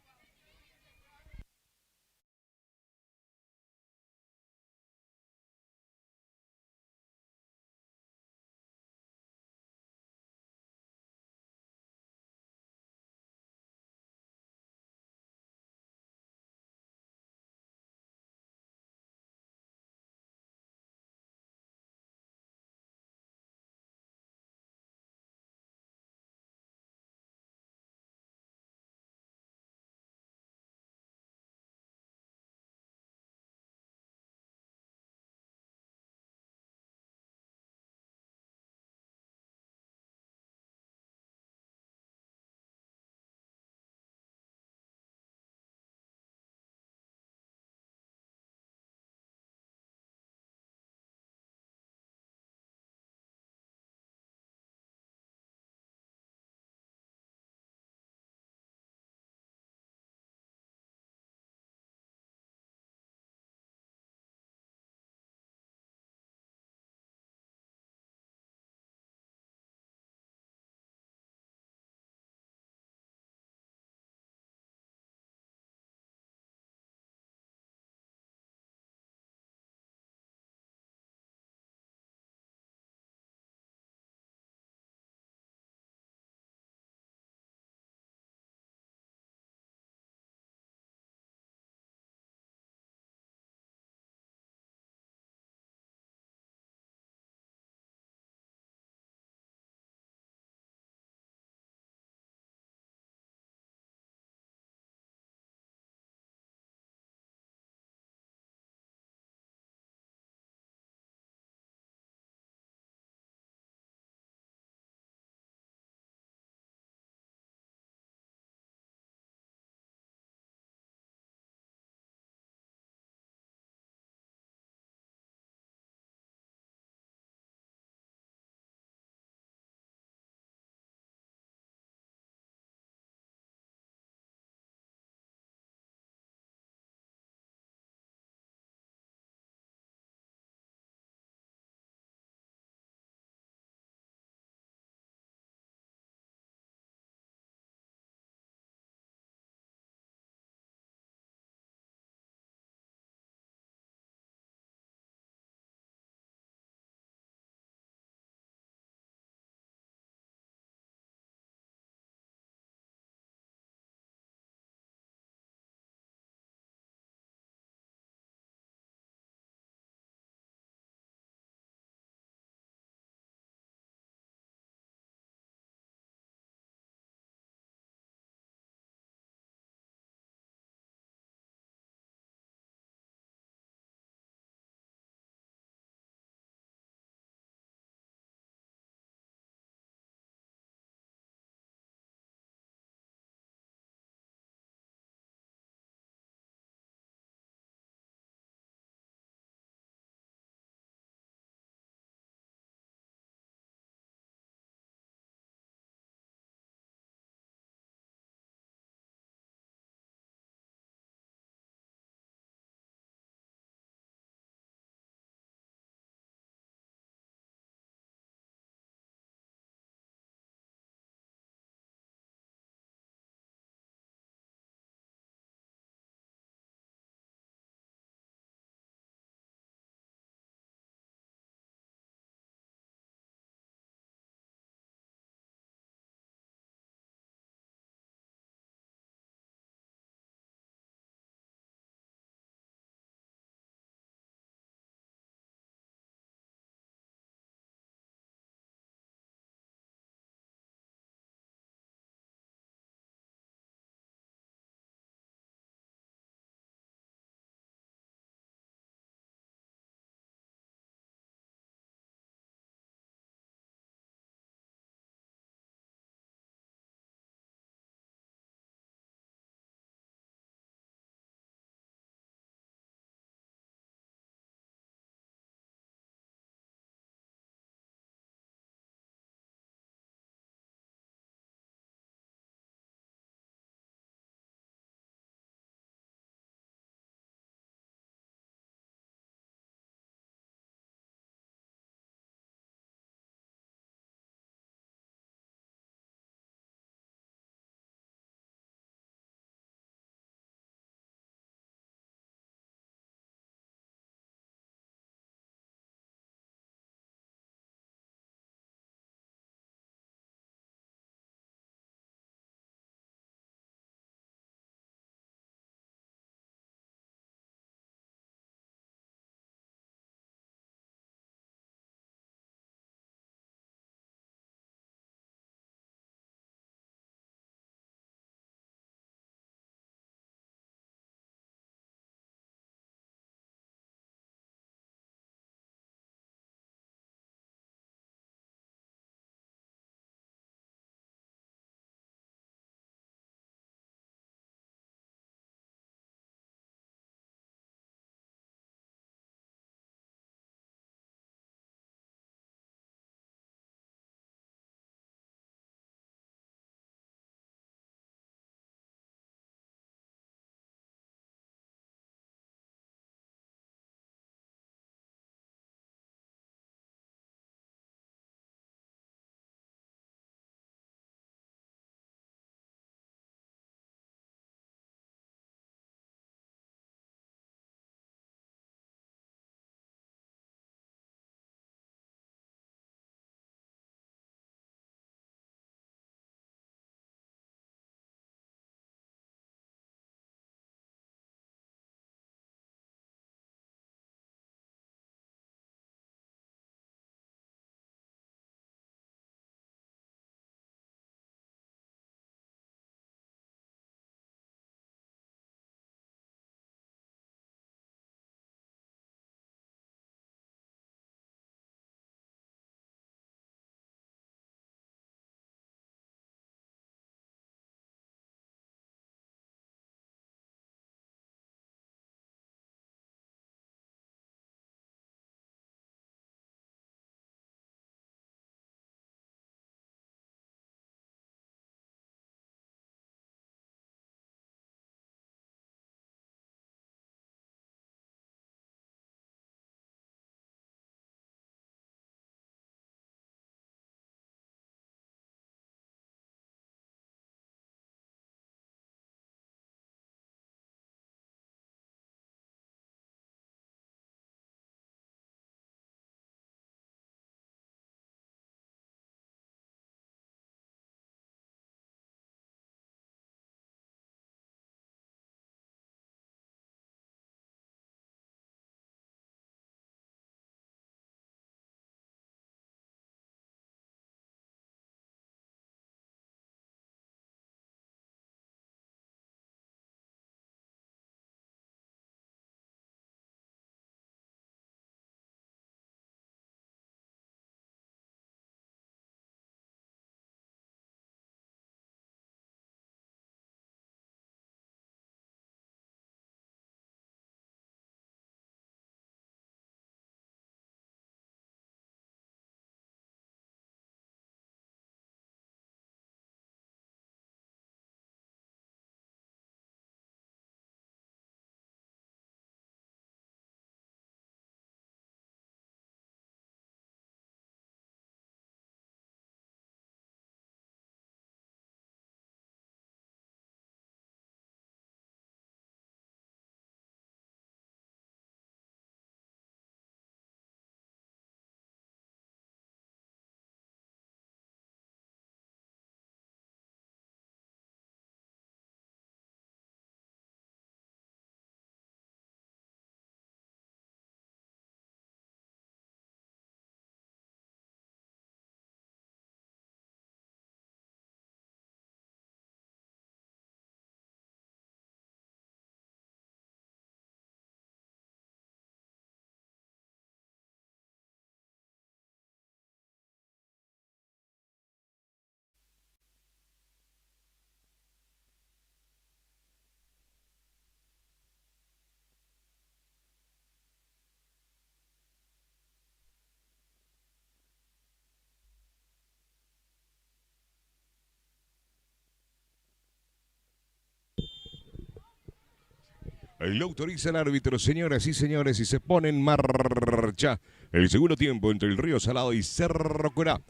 Lo autoriza el árbitro, señoras y señores, y se pone en marcha el segundo tiempo entre el Río Salado y Cerro Corá.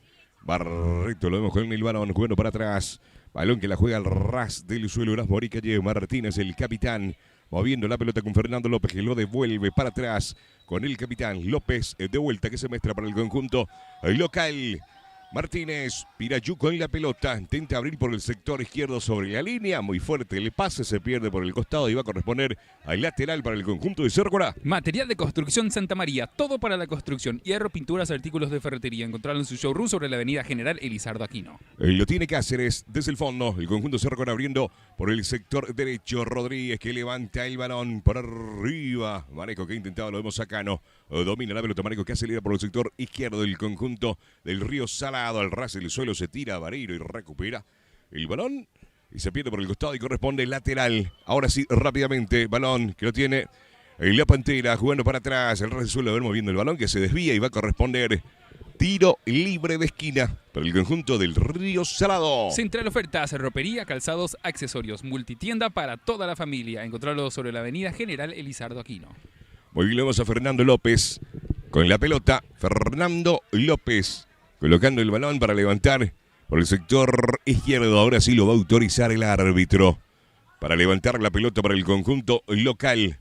Barreto, lo vemos con el balón, jugando para atrás. Balón que la juega al ras del suelo. Horas Morica, Martínez, el capitán, moviendo la pelota con Fernando López, que lo devuelve para atrás con el capitán López, de vuelta que se muestra para el conjunto local. Martínez, Pirayú con la pelota, intenta abrir por el sector izquierdo sobre la línea, muy fuerte el pase, se pierde por el costado y va a corresponder al lateral para el conjunto de Cerro Corá. Material de construcción Santa María, todo para la construcción, hierro, pinturas, artículos de ferretería. Encontrarlo en su showroom sobre la avenida General Elizardo Aquino. Lo tiene Cáceres desde el fondo, el conjunto Cerro Corá abriendo por el sector derecho. Rodríguez que levanta el balón por arriba. Mareco que intentaba, lo vemos acá, no. Domina la pelota, Mareco que acelera por el sector izquierdo del conjunto del Río Salado. Al ras del suelo se tira Vareiro y recupera el balón y se pierde por el costado y corresponde lateral. Ahora sí, rápidamente, balón que lo tiene la Pantera jugando para atrás. El ras del suelo, moviendo el balón que se desvía y va a corresponder tiro libre de esquina para el conjunto del Río Salado. Central Ofertas, ropería, calzados, accesorios, multitienda para toda la familia. Encontrarlo sobre la avenida General Elizardo Aquino. Muy bien, le vamos a Fernando López con la pelota. Fernando López colocando el balón para levantar por el sector izquierdo. Ahora sí lo va a autorizar el árbitro para levantar la pelota para el conjunto local.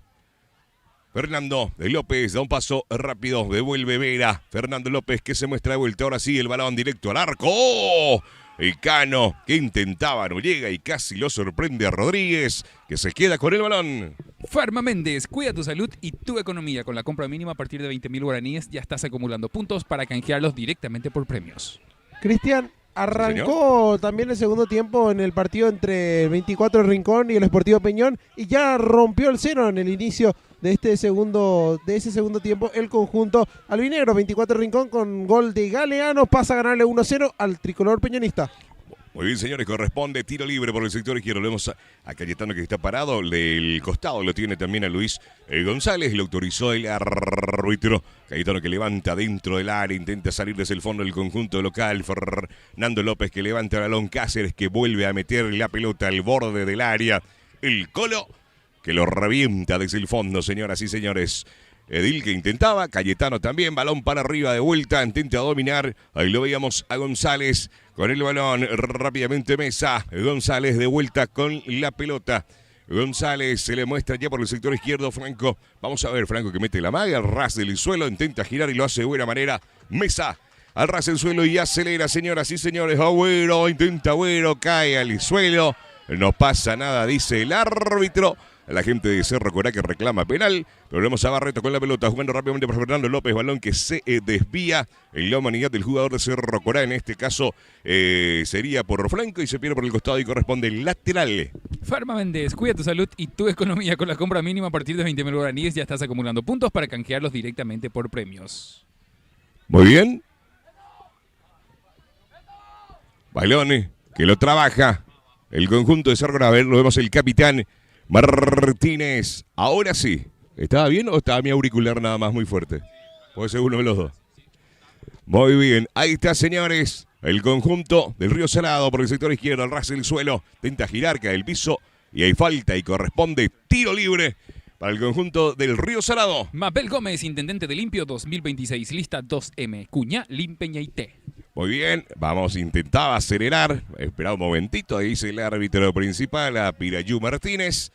Fernando López da un paso rápido, devuelve Vera. Fernando López que se muestra de vuelta. Ahora sí el balón directo al arco. ¡Oh! El Cano que intentaba, no llega y casi lo sorprende a Rodríguez, que se queda con el balón. Farma Méndez, cuida tu salud y tu economía. Con la compra mínima a partir de 20.000 guaraníes ya estás acumulando puntos para canjearlos directamente por premios. Cristian, arrancó también el segundo tiempo en el partido entre el 24 Rincón y el Sportivo Peñón y ya rompió el cero en el inicio de ese segundo tiempo el conjunto albinegro. 24 Rincón con gol de Galeano pasa a ganarle 1-0 al tricolor peñonista. Muy bien, señores, corresponde tiro libre por el sector izquierdo. Lo vemos a Cayetano que está parado, del costado lo tiene también a Luis González, lo autorizó el árbitro. Cayetano que levanta dentro del área, intenta salir desde el fondo del conjunto local. Fernando López que levanta el balón, Cáceres que vuelve a meter la pelota al borde del área. El Colo que lo revienta desde el fondo, señoras y señores. Edil que intentaba, Cayetano también, balón para arriba de vuelta, intenta dominar, ahí lo veíamos a González con el balón, rápidamente Mesa, González de vuelta con la pelota, González se le muestra ya por el sector izquierdo, Franco, vamos a ver, Franco que mete la maga, al ras del suelo, intenta girar y lo hace de buena manera, Mesa, al ras del suelo y acelera, señoras y señores, Agüero, intenta Agüero, cae al suelo, no pasa nada, dice el árbitro. La gente de Cerro Corá que reclama penal. Pero vemos a Barreto con la pelota jugando rápidamente por Fernando López. Balón que se desvía en la humanidad del jugador de Cerro Corá. En este caso sería por flanco y se pierde por el costado y corresponde lateral. Farma Méndez, cuida tu salud y tu economía. Con la compra mínima a partir de 20.000 guaraníes ya estás acumulando puntos para canjearlos directamente por premios. Muy bien. Balón que lo trabaja el conjunto de Cerro Corá. A ver, lo vemos el capitán Martínez, ahora sí. ¿Estaba bien o estaba mi auricular nada más muy fuerte? Puede ser uno de los dos. Muy bien, ahí está, señores. El conjunto del Río Salado por el sector izquierdo, al ras del suelo. Intenta girar, cae el piso y hay falta y corresponde tiro libre para el conjunto del Río Salado. Mabel Gómez, intendente de Limpio 2026, lista 2M, Cuñá, Limpeñaité. Muy bien, vamos, intentaba acelerar. Espera un momentito, ahí dice el árbitro principal, a Pirayú Martínez.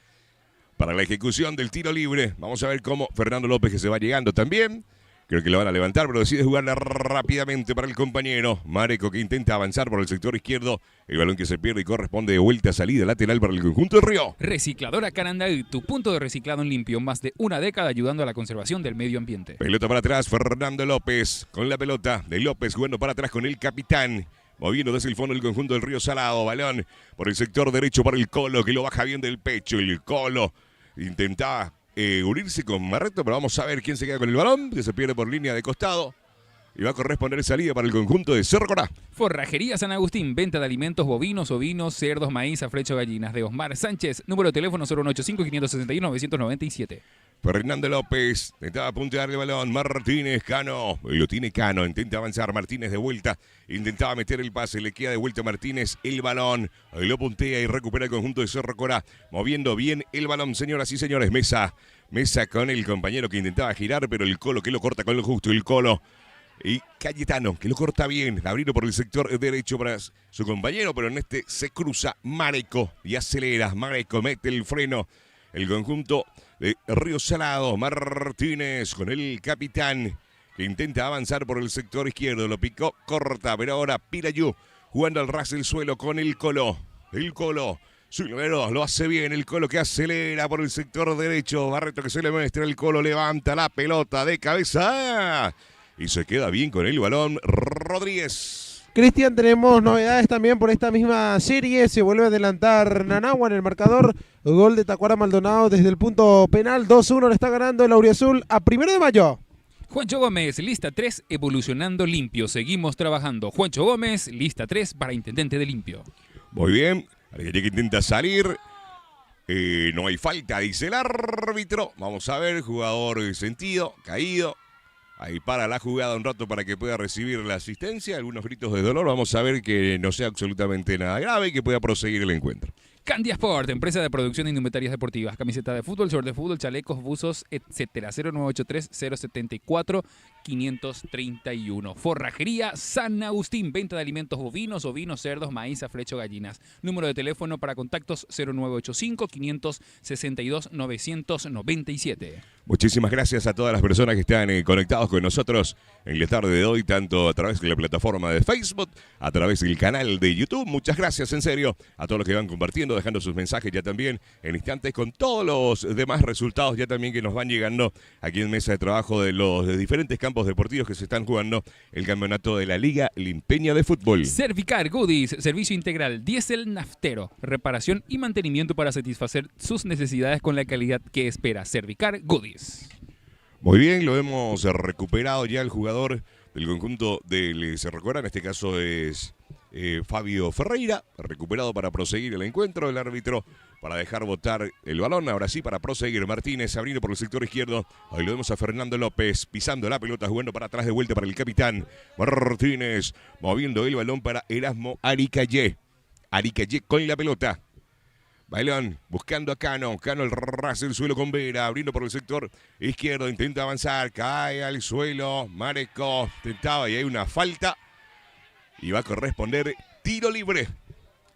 Para la ejecución del tiro libre, vamos a ver cómo Fernando López que se va llegando también. Creo que lo van a levantar, pero decide jugarla rápidamente para el compañero. Mareco que intenta avanzar por el sector izquierdo. El balón que se pierde y corresponde de vuelta a salida lateral para el conjunto de Río. Recicladora Carandaí, tu punto de reciclado en limpio. Más de una década ayudando a la conservación del medio ambiente. Pelota para atrás, Fernando López con la pelota de López jugando para atrás con el capitán. Moviendo desde el fondo el conjunto del Río Salado. Balón por el sector derecho para el Colo que lo baja bien del pecho. El Colo intentaba unirse con Marreto, pero vamos a ver quién se queda con el balón, que se pierde por línea de costado. Y va a corresponder salida para el conjunto de Cerro Corá. Forrajería San Agustín, venta de alimentos bovinos, ovinos, cerdos, maíz, afrecho, gallinas. De Osmar Sánchez, número de teléfono 085-561-997. Fernando López intentaba puntear el balón. Martínez, Cano. Lo tiene Cano. Intenta avanzar. Martínez de vuelta. Intentaba meter el pase. Le queda de vuelta a Martínez el balón. Lo puntea y recupera el conjunto de Cerro Corá. Moviendo bien el balón, señoras y señores. Mesa con el compañero que intentaba girar, pero el Colo que lo corta con lo justo. El Colo. Y Cayetano, que lo corta bien. Abriendo por el sector derecho para su compañero, pero en este se cruza Mareco y acelera. Mareco mete el freno. El conjunto de Río Salado. Martínez con el capitán que intenta avanzar por el sector izquierdo. Lo picó, corta, pero ahora Pirayú jugando al ras del suelo con el Colo. El Colo, Silvero, lo hace bien. El Colo que acelera por el sector derecho. Barreto que se le muestra. El Colo levanta la pelota de cabeza. Y se queda bien con el balón Rodríguez. Cristian, tenemos novedades también por esta misma serie. Se vuelve a adelantar Nanagua en el marcador. Gol de Tacuara Maldonado desde el punto penal. 2-1 le está ganando el Auriazul a 1 de mayo. Juancho Gómez, lista 3, evolucionando limpio. Seguimos trabajando. Juancho Gómez, lista 3 para intendente de limpio. Muy bien. Alguien que intenta salir. No hay falta, dice el árbitro. Vamos a ver, jugador sentido, caído. Ahí para la jugada un rato para que pueda recibir la asistencia. Algunos gritos de dolor. Vamos a ver que no sea absolutamente nada grave y que pueda proseguir el encuentro. Candia Sport, empresa de producción de indumentarias deportivas, camiseta de fútbol, short de fútbol, chalecos, buzos, etc. 0983-074-531. Forrajería San Agustín, venta de alimentos bovinos, ovinos, cerdos, maíz, afrecho, gallinas. Número de teléfono para contactos 0985-562-997. Muchísimas gracias a todas las personas que están conectados con nosotros en la tarde de hoy, tanto a través de la plataforma de Facebook, a través del canal de YouTube. Muchas gracias, en serio, a todos los que van compartiendo, dejando sus mensajes ya también en instantes con todos los demás resultados ya también que nos van llegando aquí en Mesa de Trabajo de los diferentes campos deportivos que se están jugando el campeonato de la Liga Limpeña de Fútbol. Cervicar Goodies, servicio integral, diésel naftero, reparación y mantenimiento para satisfacer sus necesidades con la calidad que espera. Cervicar Goodies. Muy bien, lo hemos recuperado ya el jugador del conjunto del Cerro Corá, en este caso es Fabio Ferreira, recuperado para proseguir el encuentro. El árbitro para dejar botar el balón, ahora sí para proseguir. Martínez abriendo por el sector izquierdo, ahí lo vemos a Fernando López pisando la pelota, jugando para atrás de vuelta para el capitán Martínez, moviendo el balón para Erasmo Aricayé. Aricayé con la pelota. Bailón buscando a Cano. Cano el ras del suelo con Vera. Abriendo por el sector izquierdo. Intenta avanzar. Cae al suelo. Mareco intentaba y hay una falta. Y va a corresponder tiro libre.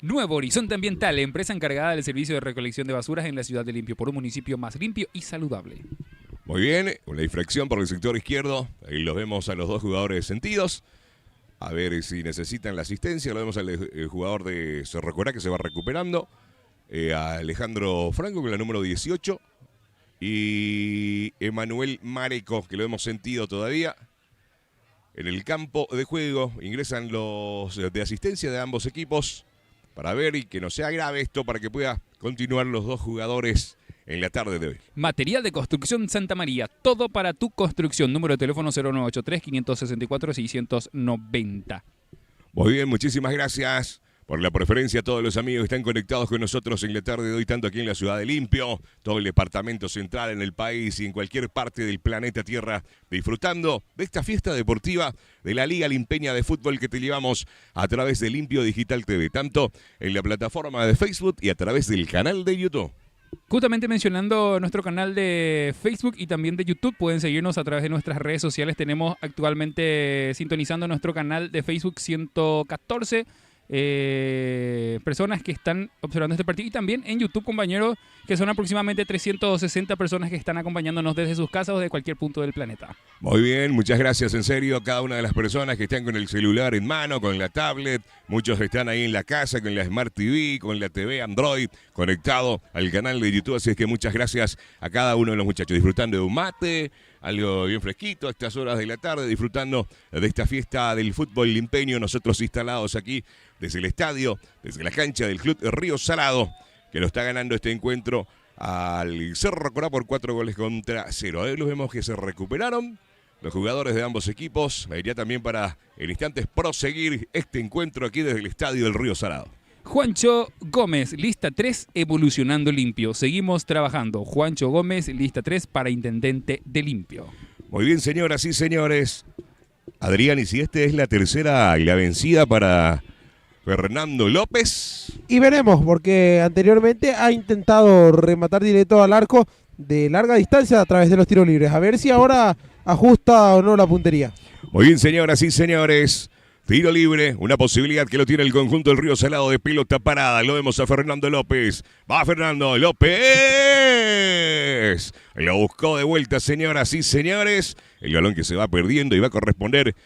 Nuevo Horizonte Ambiental, empresa encargada del servicio de recolección de basuras en la ciudad de Limpio, por un municipio más limpio y saludable. Muy bien. Una infracción por el sector izquierdo. Ahí los vemos a los dos jugadores sentidos. A ver si necesitan la asistencia. Lo vemos al jugador de Cerro Corá que se va recuperando. A Alejandro Franco con la número 18 y Emanuel Mareco, que lo hemos sentido todavía en el campo de juego. Ingresan los de asistencia de ambos equipos para ver y que no sea grave esto, para que pueda continuar los dos jugadores en la tarde de hoy. Material de construcción Santa María, todo para tu construcción. Número de teléfono 0983-564-690. Muy bien, muchísimas gracias por la preferencia a todos los amigos que están conectados con nosotros en la tarde de hoy, tanto aquí en la ciudad de Limpio, todo el departamento central, en el país y en cualquier parte del planeta Tierra, disfrutando de esta fiesta deportiva de la Liga Limpeña de Fútbol que te llevamos a través de Limpio Digital TV, tanto en la plataforma de Facebook y a través del canal de YouTube. Justamente mencionando nuestro canal de Facebook y también de YouTube, pueden seguirnos a través de nuestras redes sociales. Tenemos actualmente sintonizando nuestro canal de Facebook 114 personas que están observando este partido, y también en YouTube, compañeros, que son aproximadamente 360 personas que están acompañándonos desde sus casas o de cualquier punto del planeta. Muy bien, muchas gracias en serio a cada una de las personas que están con el celular en mano, con la tablet. Muchos están ahí en la casa con la Smart TV, con la TV Android, conectado al canal de YouTube. Así es que muchas gracias a cada uno de los muchachos, disfrutando de un mate, algo bien fresquito a estas horas de la tarde, disfrutando de esta fiesta del fútbol limpeño. Nosotros instalados aquí desde el estadio, desde la cancha del Club Río Salado, que lo está ganando este encuentro al Cerro Corá por 4-0. Ahí los vemos que se recuperaron los jugadores de ambos equipos. Me iría también para en instantes proseguir este encuentro aquí desde el estadio del Río Salado. Juancho Gómez, lista 3, evolucionando limpio. Seguimos trabajando. Juancho Gómez, lista 3 para intendente de limpio. Muy bien, señoras y señores. Adrián, ¿y si esta es la tercera y la vencida para Fernando López? Y veremos, porque anteriormente ha intentado rematar directo al arco de larga distancia a través de los tiros libres. A ver si ahora ajusta o no la puntería. Muy bien, señoras y señores. Tiro libre, una posibilidad que lo tiene el conjunto del Río Salado de pelota parada. Lo vemos a Fernando López. Va Fernando López. Lo buscó de vuelta, señoras y señores. El balón que se va perdiendo y va a corresponder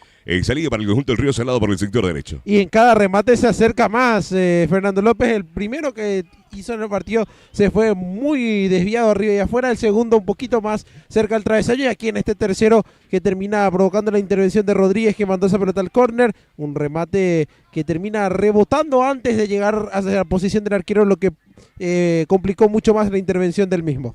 salida para el conjunto del Río Salado por el sector derecho. Y en cada remate se acerca más Fernando López. El primero que hizo en el partido se fue muy desviado arriba y afuera. El segundo un poquito más cerca al travesaño. Y aquí en este tercero que termina provocando la intervención de Rodríguez, que mandó esa pelota al córner. Un remate que termina rebotando antes de llegar a la posición del arquero, lo que complicó mucho más la intervención del mismo.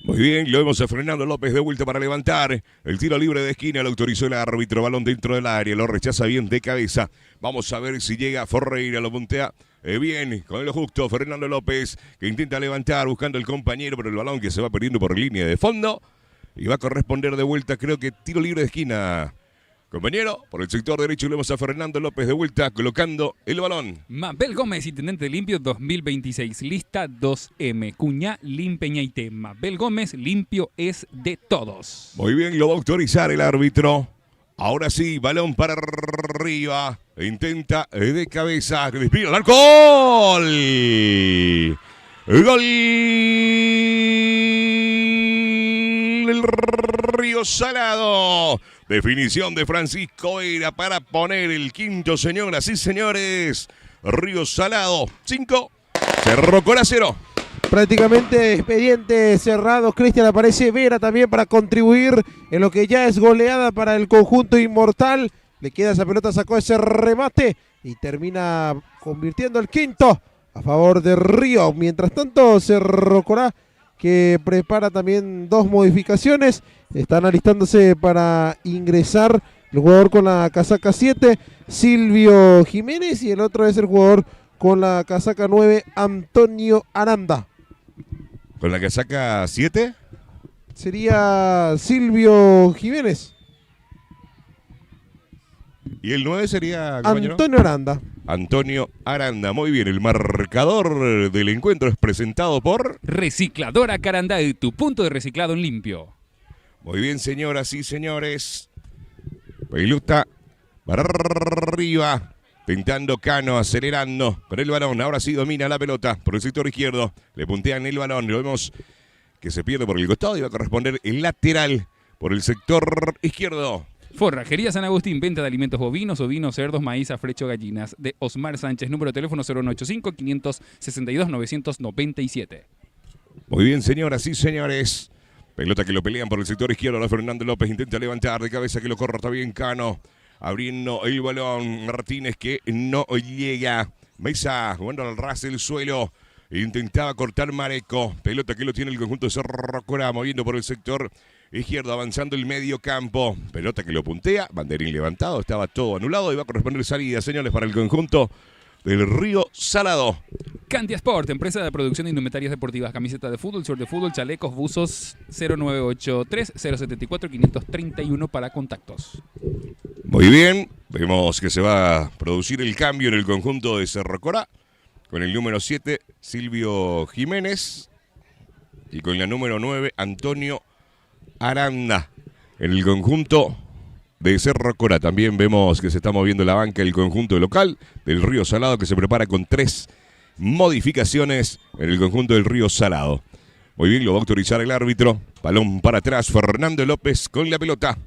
Muy bien, lo vemos a Fernando López de vuelta para levantar. El tiro libre de esquina lo autorizó el árbitro. Balón dentro del área, lo rechaza bien de cabeza. Vamos a ver si llega Ferreira, lo puntea bien con lo justo. Fernando López que intenta levantar buscando el compañero, pero el balón que se va perdiendo por línea de fondo. Y va a corresponder de vuelta, creo que tiro libre de esquina. Compañero, por el sector derecho lo vemos a Fernando López de vuelta colocando el balón. Mabel Gómez, intendente de limpio 2026, lista 2M. Cuñá, Limpeñaite. Mabel Gómez, limpio es de todos. Muy bien, lo va a autorizar el árbitro. Ahora sí, balón para arriba. Intenta de cabeza. Que despide al arco. ¡Gol! ¡Gol! El Río Salado. Definición de Francisco Vera para poner el quinto, señoras y señores. Río Salado 5, Cerro Corá 0. Prácticamente expediente cerrado. Cristian, aparece Vera también para contribuir en lo que ya es goleada para el conjunto inmortal. Le queda esa pelota, sacó ese remate y termina convirtiendo el quinto a favor de Río. Mientras tanto, Cerro Corá, que prepara también dos modificaciones. Están alistándose para ingresar el jugador con la casaca 7, Silvio Jiménez, y el otro es el jugador con la casaca 9, Antonio Aranda. ¿Con la casaca 7? Sería Silvio Jiménez. ¿Y el 9 sería, compañero? Antonio Aranda. Antonio Aranda. Muy bien, el marcador del encuentro es presentado por Recicladora Carandá, tu punto de reciclado en limpio. Muy bien, señoras y señores. Pelota para arriba. Tentando Cano, acelerando con el balón. Ahora sí domina la pelota por el sector izquierdo. Le puntean el balón. Lo vemos que se pierde por el costado y va a corresponder el lateral por el sector izquierdo. Forrajería San Agustín, venta de alimentos bovinos, ovinos, cerdos, maíz, afrecho, gallinas. De Osmar Sánchez, número de teléfono 0185-562-997. Muy bien, señoras y señores. Pelota que lo pelean por el sector izquierdo. Ahora Fernando López intenta levantar de cabeza, que lo corta bien Cano. Abriendo el balón. Martínez que no llega. Mesa jugando al ras del suelo. Intentaba cortar Mareco. Pelota que lo tiene el conjunto de Cerro Corá, moviendo por el sector izquierdo, avanzando el medio campo. Pelota que lo puntea. Banderín levantado. Estaba todo anulado y va a corresponder salida, señores, para el conjunto del Río Salado. Candia Sport, empresa de producción de indumentarias deportivas, camiseta de fútbol, short de fútbol, chalecos, buzos. 0983-074-531 para contactos. Muy bien, vemos que se va a producir el cambio en el conjunto de Cerro Corá con el número 7, Silvio Jiménez, y con la número 9, Antonio Aranda. En el conjunto de Cerro Corá también vemos que se está moviendo la banca el conjunto local del Río Salado, que se prepara con 3 modificaciones en el conjunto del Río Salado. Muy bien, lo va a autorizar el árbitro. Balón para atrás, Fernando López con la pelota.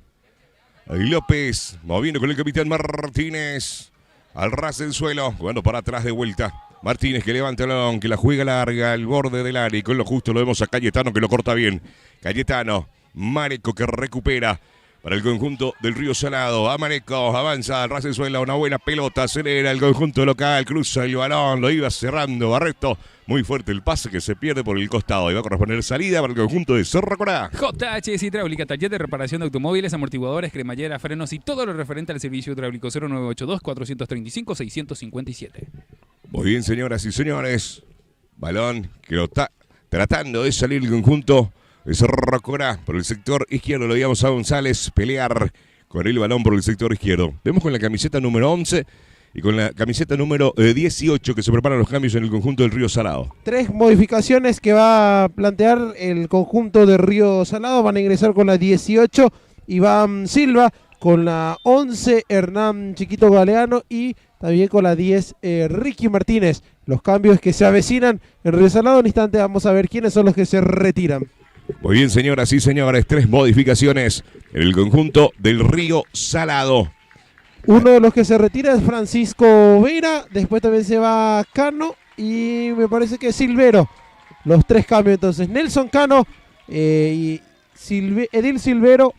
López moviendo con el capitán Martínez al ras del suelo, jugando para atrás de vuelta. Martínez que levanta el balón, que la juega larga al borde del área, y con lo justo lo vemos a Cayetano que lo corta bien. Cayetano, Mareco que recupera para el conjunto del Río Salado. A Mareco, avanza al ras del suelo, una buena pelota, acelera el conjunto local, cruza el balón, lo iba cerrando Barreto. Muy fuerte el pase que se pierde por el costado y va a corresponder salida para el conjunto de Cerro Corá. JHS Hidráulica, taller de reparación de automóviles, amortiguadores, cremallera, frenos y todo lo referente al servicio hidráulico. 0982-435-657. Muy bien, señoras y señores. Balón que lo está tratando de salir el conjunto de Cerro Corá por el sector izquierdo. Lo veíamos a González pelear con el balón por el sector izquierdo. Vemos con la camiseta número 11 y con la camiseta número 18 que se preparan los cambios en el conjunto del Río Salado. 3 modificaciones que va a plantear el conjunto de Río Salado. Van a ingresar con la 18 Iván Silva, con la 11 Hernán Chiquito Galeano y también con la 10 Ricky Martínez. Los cambios que se avecinan en Río Salado. En un instante vamos a ver quiénes son los que se retiran. Muy bien, señoras y señores, 3 modificaciones en el conjunto del Río Salado. Uno de los que se retira es Francisco Vera, después también se va Cano y me parece que Silvero. Los 3 cambios entonces, Nelson Cano, y Edil Silvero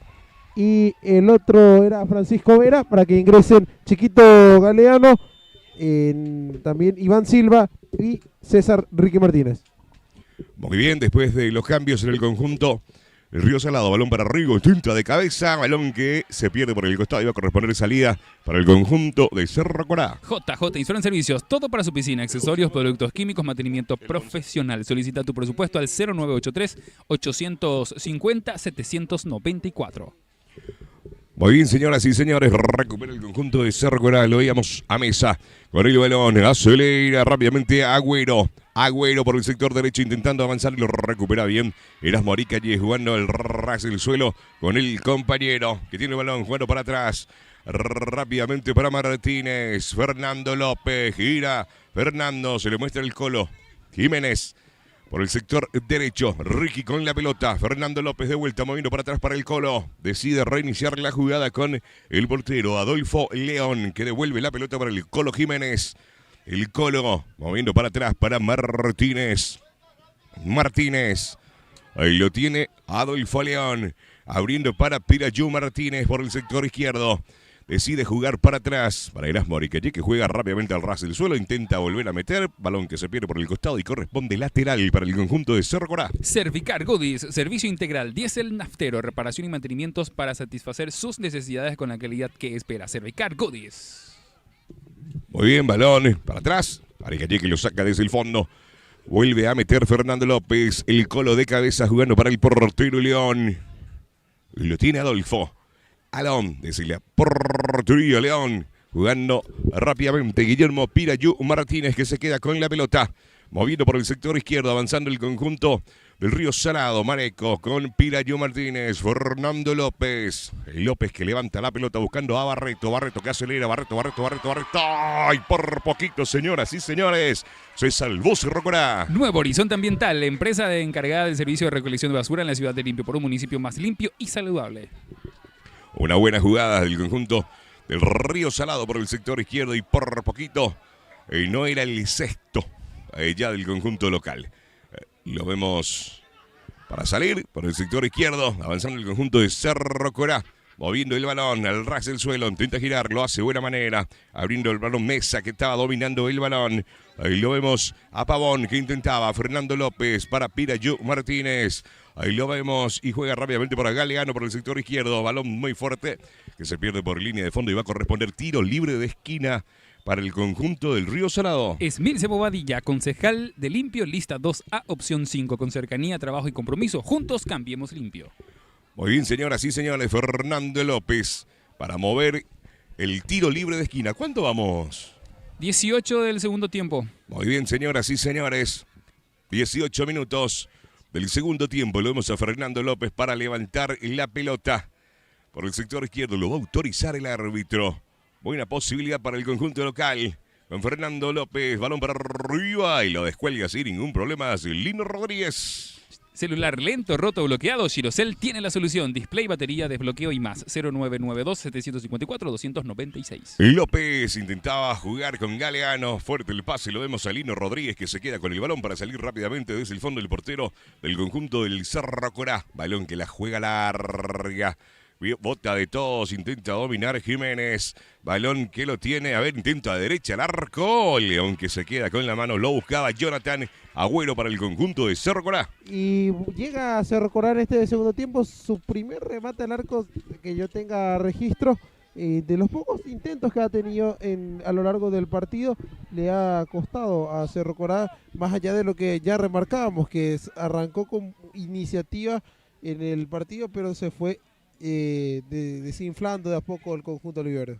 y el otro era Francisco Vera, para que ingresen Chiquito Galeano, también Iván Silva y César Ricky Martínez. Muy bien, después de los cambios en el conjunto el Río Salado, balón para Rigo, tinta de cabeza, balón que se pierde por el costado y va a corresponder salida para el conjunto de Cerro Corá. JJ Insuran Servicios, todo para su piscina, accesorios, productos químicos, mantenimiento profesional. Solicita tu presupuesto al 0983-850-794. Muy bien, señoras y señores, recupera el conjunto de Cerro Corá, lo veíamos a mesa con el balón, acelera rápidamente Agüero. Agüero por el sector derecho intentando avanzar y lo recupera bien. Erasmo Aricalle jugando el ras del suelo con el compañero que tiene el balón jugando para atrás. Rápidamente para Martínez. Fernando López gira. Fernando se le muestra el colo. Jiménez por el sector derecho. Ricky con la pelota. Fernando López de vuelta moviendo para atrás para el colo. Decide reiniciar la jugada con el portero Adolfo León que devuelve la pelota para el Colo Jiménez. El Colo moviendo para atrás para Martínez. Martínez. Ahí lo tiene Adolfo León. Abriendo para Pirayú Martínez por el sector izquierdo. Decide jugar para atrás para Erasmo Aricalle que juega rápidamente al ras del suelo. Intenta volver a meter. Balón que se pierde por el costado y corresponde lateral para el conjunto de Cerro Corá. Cervicar Goodies, servicio integral, diésel naftero, reparación y mantenimientos para satisfacer sus necesidades con la calidad que espera. Cervicar Goodies. Muy bien, balón para atrás. Aricalle que lo saca desde el fondo. Vuelve a meter Fernando López. El Colo de cabeza jugando para el portero León. Y lo tiene Adolfo. Alón desde la portería León. Jugando rápidamente Guillermo Pirayú Martínez que se queda con la pelota. Moviendo por el sector izquierdo, avanzando el conjunto del Río Salado. Mareco con Pirayú Martínez. Fernando López. López que levanta la pelota buscando a Barreto. Barreto que acelera. Barreto. ¡Ay! Por poquito, señoras y señores. Se salvó Cerro Corá. Nuevo Horizonte Ambiental, empresa encargada del servicio de recolección de basura en la ciudad de Limpio, por un municipio más limpio y saludable. Una buena jugada del conjunto del Río Salado por el sector izquierdo y por poquito no era el sexto ya del conjunto local. Lo vemos para salir por el sector izquierdo, avanzando el conjunto de Cerro Corá, moviendo el balón al ras del suelo, intenta girar, lo hace de buena manera, abriendo el balón Mesa que estaba dominando el balón. Ahí lo vemos a Pavón que intentaba, Fernando López para Pirayú Martínez. Ahí lo vemos y juega rápidamente para Galeano por el sector izquierdo, balón muy fuerte que se pierde por línea de fondo y va a corresponder tiro libre de esquina para el conjunto del Río Salado. Esmilce Bobadilla, concejal de Limpio, lista 2A, opción 5, con cercanía, trabajo y compromiso. Juntos cambiemos limpio. Muy bien, señoras y señores, Fernando López para mover el tiro libre de esquina. ¿Cuánto vamos? 18 del segundo tiempo. Muy bien, señoras y señores, 18 minutos del segundo tiempo. Lo vemos a Fernando López para levantar la pelota por el sector izquierdo. Lo va a autorizar el árbitro. Buena posibilidad para el conjunto local. Con Fernando López, balón para arriba y lo descuelga sin ningún problema. Lino Rodríguez. Celular lento, roto, bloqueado. Girocell tiene la solución. Display, batería, desbloqueo y más. 0992-754-296. López intentaba jugar con Galeano. Fuerte el pase. Lo vemos a Lino Rodríguez que se queda con el balón para salir rápidamente desde el fondo del portero del conjunto del Cerro Corá. Balón que la juega larga. Bota de todos, intenta dominar Jiménez. Balón que lo tiene, a ver, intenta a derecha al arco. León que se queda con la mano, lo buscaba Jonathan Agüero para el conjunto de Cerro Corá. Y llega a Cerro Corá en este segundo tiempo, su primer remate al arco que yo tenga registro. de los pocos intentos que ha tenido a lo largo del partido, le ha costado a Cerro Corá, más allá de lo que ya remarcábamos, que arrancó con iniciativa en el partido, pero se fue desinflando de a poco el conjunto oliverde.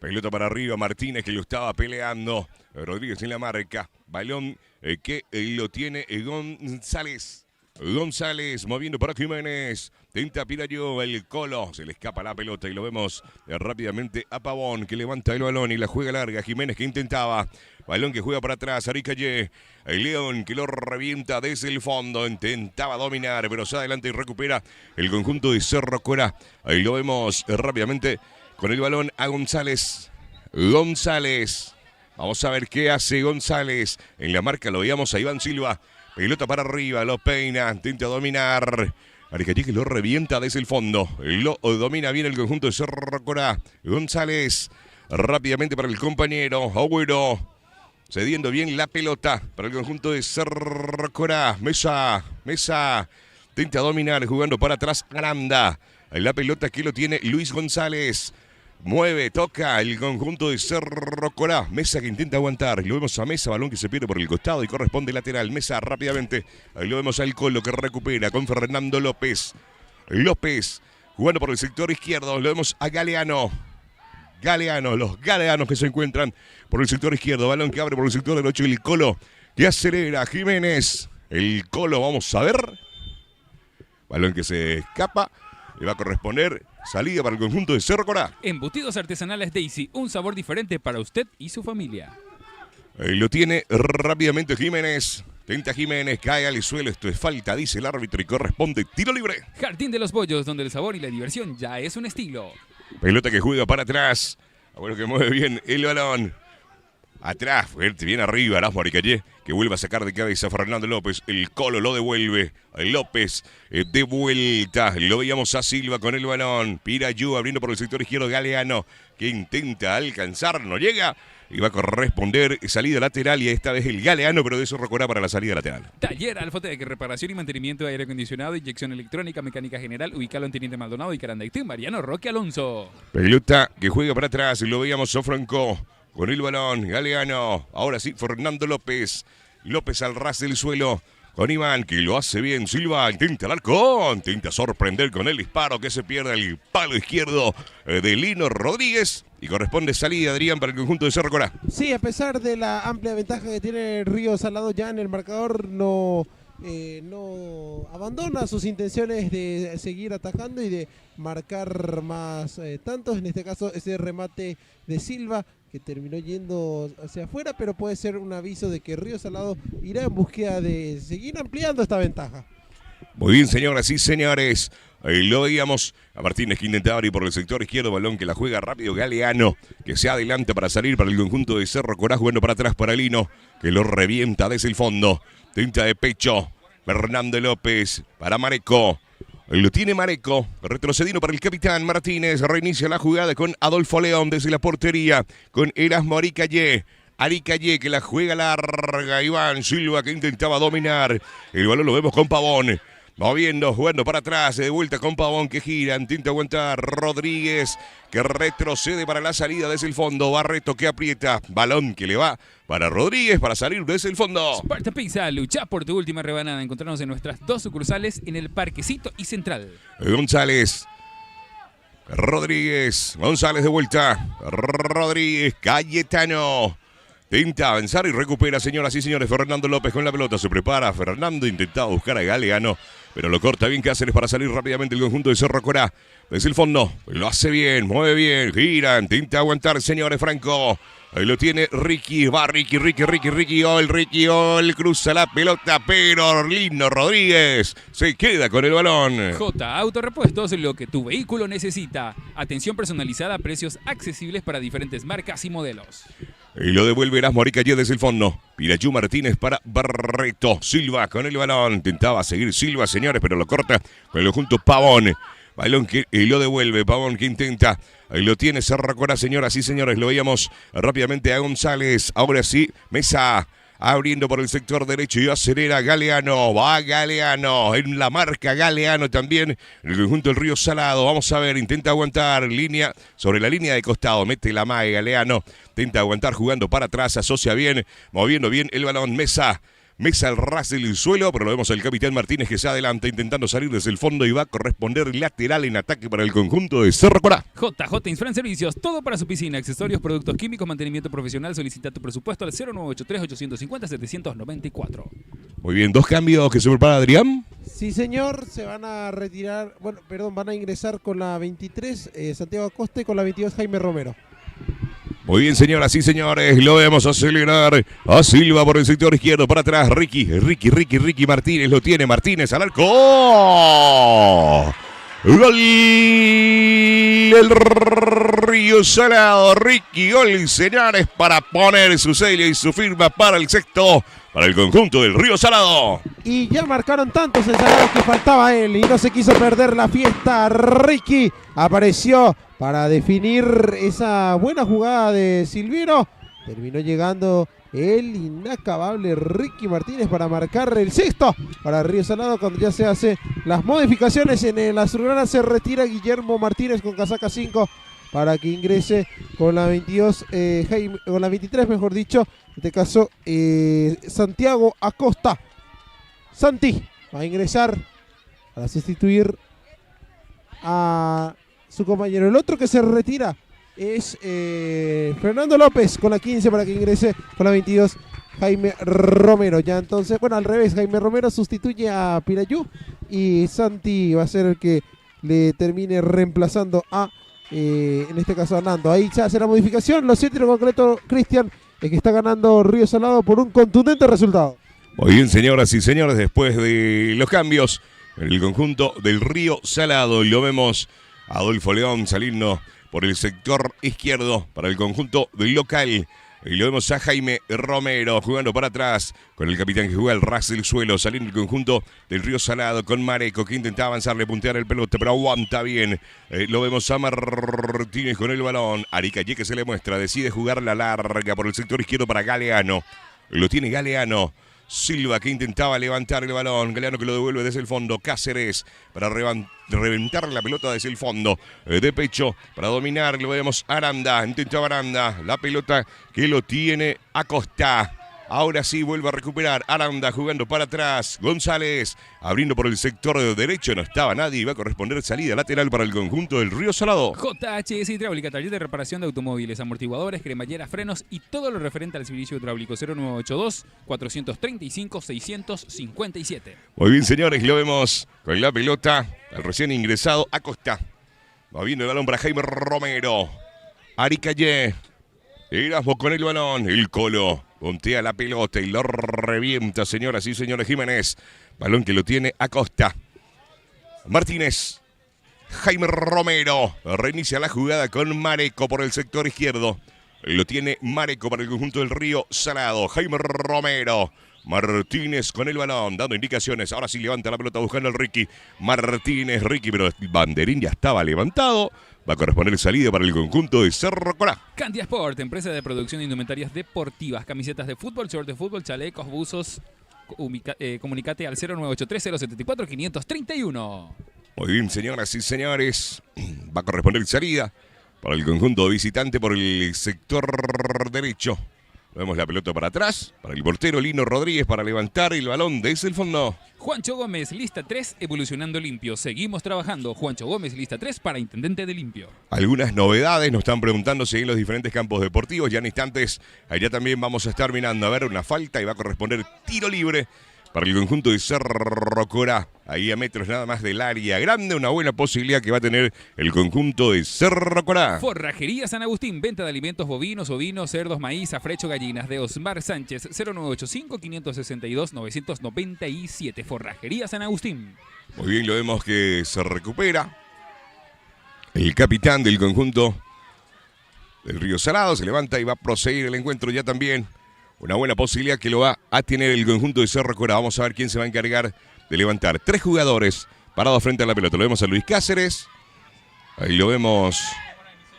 Pelota para arriba, Martínez que lo estaba peleando. Rodríguez en la marca. Balón que lo tiene González. González moviendo para Jiménez. Tenta Pirayo, el Colo. Se le escapa la pelota y lo vemos rápidamente a Pavón que levanta el balón y la juega larga. Jiménez que intentaba. Balón que juega para atrás. Aricalle. El León que lo revienta desde el fondo. Intentaba dominar, pero se adelanta y recupera el conjunto de Cerro Corá. Ahí lo vemos rápidamente con el balón a González. González. Vamos a ver qué hace González. En la marca lo veíamos a Iván Silva. Pelota para arriba, lo peina, intenta dominar. Aricalle que lo revienta desde el fondo. Lo domina bien el conjunto de Cerro Corá. González rápidamente para el compañero. Agüero cediendo bien la pelota para el conjunto de Cerro Corá. Mesa. Intenta dominar jugando para atrás Aranda. La pelota que lo tiene Luis González. Mueve, toca el conjunto de Cerro Corá. Mesa que intenta aguantar. Y lo vemos a Mesa, balón que se pierde por el costado y corresponde lateral. Mesa rápidamente. Ahí lo vemos al Colo que recupera con Fernando López. López jugando por el sector izquierdo. Lo vemos a Galeano. Los Galeanos que se encuentran por el sector izquierdo. Balón que abre por el sector del 8. El Colo que acelera. Jiménez. El Colo, vamos a ver. Balón que se escapa. Le va a corresponder salida para el conjunto de Cerro Corá. Embutidos artesanales Daisy, un sabor diferente para usted y su familia. Lo tiene rápidamente Jiménez. Tenta Jiménez, cae al suelo. Esto es falta, dice el árbitro y corresponde tiro libre. Jardín de los Bollos, donde el sabor y la diversión ya es un estilo. Pelota que juega para atrás. Bueno, que mueve bien el balón. Atrás, fuerte, bien arriba, Erasmo Aricalle, que vuelve a sacar de cabeza a Fernando López. El Colo lo devuelve. López de vuelta. Lo veíamos a Silva con el balón. Pirayú abriendo por el sector izquierdo. Galeano que intenta alcanzar, no llega. Y va a corresponder salida lateral y esta vez el Galeano, pero de eso recorrerá para la salida lateral. Taller Alfotec, reparación y mantenimiento de aire acondicionado, inyección electrónica, mecánica general, ubicado en Teniente Maldonado y Carandaitú, Mariano Roque Alonso. Pelota que juega para atrás, lo veíamos a Franco con el balón, Galeano. Ahora sí, Fernando López. López al ras del suelo. Con Iván, que lo hace bien. Silva intenta el arco. Intenta sorprender con el disparo que se pierde el palo izquierdo de Lino Rodríguez. Y corresponde salida, Adrián, para el conjunto de Cerro Corá. Sí, a pesar de la amplia ventaja que tiene Río Salado ya en el marcador, no abandona sus intenciones de seguir atacando y de marcar más tantos. En este caso, ese remate de Silva, que terminó yendo hacia afuera, pero puede ser un aviso de que Río Salado irá en búsqueda de seguir ampliando esta ventaja. Muy bien, señoras y señores. Ahí lo veíamos a Martínez que intentaba abrir por el sector izquierdo, balón que la juega rápido Galeano, que se adelanta para salir para el conjunto de Cerro Corá, jugando para atrás para Lino, que lo revienta desde el fondo. Tinta de pecho, Fernando López para Mareco. Lo tiene Mareco, retrocediendo para el capitán Martínez, reinicia la jugada con Adolfo León desde la portería, con Erasmo Aricalle. Aricalle que la juega larga, Iván Silva que intentaba dominar, el balón lo vemos con Pavón, moviendo, jugando para atrás, de vuelta con Pavón que gira, intenta aguantar, Rodríguez que retrocede para la salida desde el fondo, Barreto que aprieta, balón que le va para Rodríguez para salir desde el fondo. Sparta Pizza, lucha por tu última rebanada. Encontrarnos en nuestras dos sucursales en el Parquecito y Central. González. Rodríguez. González de vuelta. Rodríguez. Cayetano. Intenta avanzar y recupera, señoras y señores. Fernando López con la pelota. Se prepara. Fernando intentaba buscar a Galeano, pero lo corta bien Cáceres para salir rápidamente el conjunto de Cerro Corá. Desde el fondo. Lo hace bien. Mueve bien. Gira. Intenta aguantar, señores. Franco. Ahí lo tiene Ricky. Va Ricky. Ricky Ol. Cruza la pelota, pero Lino Rodríguez se queda con el balón. J Autorepuestos, lo que tu vehículo necesita. Atención personalizada, precios accesibles para diferentes marcas y modelos. Y lo devuelve Erasmo Aricalle desde el fondo. Pirayú Martínez para Barreto. Silva con el balón. Intentaba seguir Silva, señores, pero lo corta con el conjunto Pavón. Balón que lo devuelve. Pavón que intenta. Ahí lo tiene Cerro Corá, señoras y señores. Lo veíamos rápidamente a González. Ahora sí, Mesa. Abriendo por el sector derecho y acelera Galeano. Va Galeano. En la marca Galeano también. En el conjunto del Río Salado. Vamos a ver. Intenta aguantar línea sobre la línea de costado. Mete la mague Galeano. Intenta aguantar jugando para atrás. Asocia bien. Moviendo bien el balón. Mesa el ras del suelo, pero lo vemos al capitán Martínez que se adelanta intentando salir desde el fondo y va a corresponder lateral en ataque para el conjunto de Cerro Corá. JJ Infran Servicios, todo para su piscina, accesorios, productos químicos, mantenimiento profesional. Solicita tu presupuesto al 0983-850-794. Muy bien, 2 cambios que se prepara Adrián. Sí, señor, se van a retirar, van a ingresar con la 23 Santiago Acosta y con la 22 Jaime Romero. Muy bien, señoras y señores, lo vemos acelerar a Silva por el sector izquierdo, para atrás, Ricky Martínez, lo tiene Martínez al arco. ¡Oh! ¡Gol! El Río Salado, Ricky, gol, señores, para poner su sello y su firma para el sexto, para el conjunto del Río Salado. Y ya marcaron tantos en Salado que faltaba él y no se quiso perder la fiesta. Ricky apareció para definir esa buena jugada de Silvino. Terminó llegando el inacabable Ricky Martínez para marcar el sexto para Río Salado. Cuando ya se hace las modificaciones en el azulgrana, se retira Guillermo Martínez con casaca 5 para que ingrese con la 22, con la 23 mejor dicho, en este caso Santiago Acosta. Santi va a ingresar para sustituir a su compañero. El otro que se retira es Fernando López con la 15 para que ingrese con la 22 Jaime Romero. Ya entonces, bueno, al revés, Jaime Romero sustituye a Pirayú y Santi va a ser el que le termine reemplazando a en este caso a Nando. Ahí se hace la modificación. Lo cierto y lo concreto, Cristian, es que está ganando Río Salado por un contundente resultado. Muy bien, señoras y señores, después de los cambios en el conjunto del Río Salado, lo vemos a Adolfo León saliendo por el sector izquierdo para el conjunto del local. Y lo vemos a Jaime Romero jugando para atrás con el capitán que juega el ras del suelo. Saliendo el conjunto del Río Salado con Mareco que intenta avanzarle, puntear el pelote, pero aguanta bien. Lo vemos a Martínez con el balón. Aricalle que se le muestra, decide jugar la larga por el sector izquierdo para Galeano. Lo tiene Galeano. Silva que intentaba levantar el balón. Galeano que lo devuelve desde el fondo. Cáceres para reventar la pelota desde el fondo. De pecho para dominar. Lo vemos Aranda. Intentaba Aranda. La pelota que lo tiene Acosta. Ahora sí vuelve a recuperar Aranda jugando para atrás. González abriendo por el sector derecho. No estaba nadie y va a corresponder salida lateral para el conjunto del Río Salado. JHS Hidráulica, taller de reparación de automóviles, amortiguadores, cremalleras, frenos y todo lo referente al servicio hidráulico. 0982-435-657. Muy bien, señores, lo vemos con la pelota. El recién ingresado Acosta. Va viendo el balón para Jaime Romero. Aricalle. Erasmo con el balón. El Colo puntea la pelota y lo revienta, señoras y señores. Jiménez. Balón que lo tiene Acosta. Martínez. Jaime Romero. Reinicia la jugada con Mareco por el sector izquierdo. Lo tiene Mareco para el conjunto del Río Salado. Jaime Romero. Martínez con el balón, dando indicaciones. Ahora sí levanta la pelota buscando al Ricky. Martínez, Ricky, pero el banderín ya estaba levantado. Va a corresponder salida para el conjunto de Cerro Corá. Candia Sport, empresa de producción de indumentarias deportivas, camisetas de fútbol, shorts de fútbol, chalecos, buzos. Comunicate al 0983-074-531. Muy bien, señoras y señores. Va a corresponder salida para el conjunto visitante por el sector derecho. Vemos la pelota para atrás, para el portero Lino Rodríguez para levantar el balón desde el fondo. Juancho Gómez, lista 3, evolucionando limpio. Seguimos trabajando. Juancho Gómez, lista 3 para intendente de limpio. Algunas novedades nos están preguntando si en los diferentes campos deportivos. Ya en instantes, allá también vamos a estar mirando a ver una falta y va a corresponder tiro libre para el conjunto de Cerro Corá. Ahí a metros nada más del área grande, una buena posibilidad que va a tener el conjunto de Cerro Corá. Forrajería San Agustín, venta de alimentos bovinos, ovinos, cerdos, maíz, afrecho, gallinas. De Osmar Sánchez, 0985-562-997. Forrajería San Agustín. Muy bien, lo vemos que se recupera el capitán del conjunto del Río Salado. Se levanta y va a proseguir el encuentro ya también. Una buena posibilidad que lo va a tener el conjunto de Cerro Corá. Vamos a ver quién se va a encargar de levantar. 3 jugadores parados frente a la pelota. Lo vemos a Luis Cáceres. Ahí lo vemos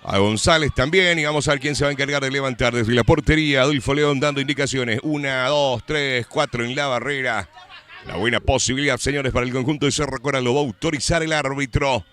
A González también, y vamos a ver quién se va a encargar de levantar desde la portería. Adolfo León dando indicaciones. 1, 2, 3, 4 en la barrera. La buena posibilidad, señores, para el conjunto de Cerro Corá. Lo va a autorizar el árbitro.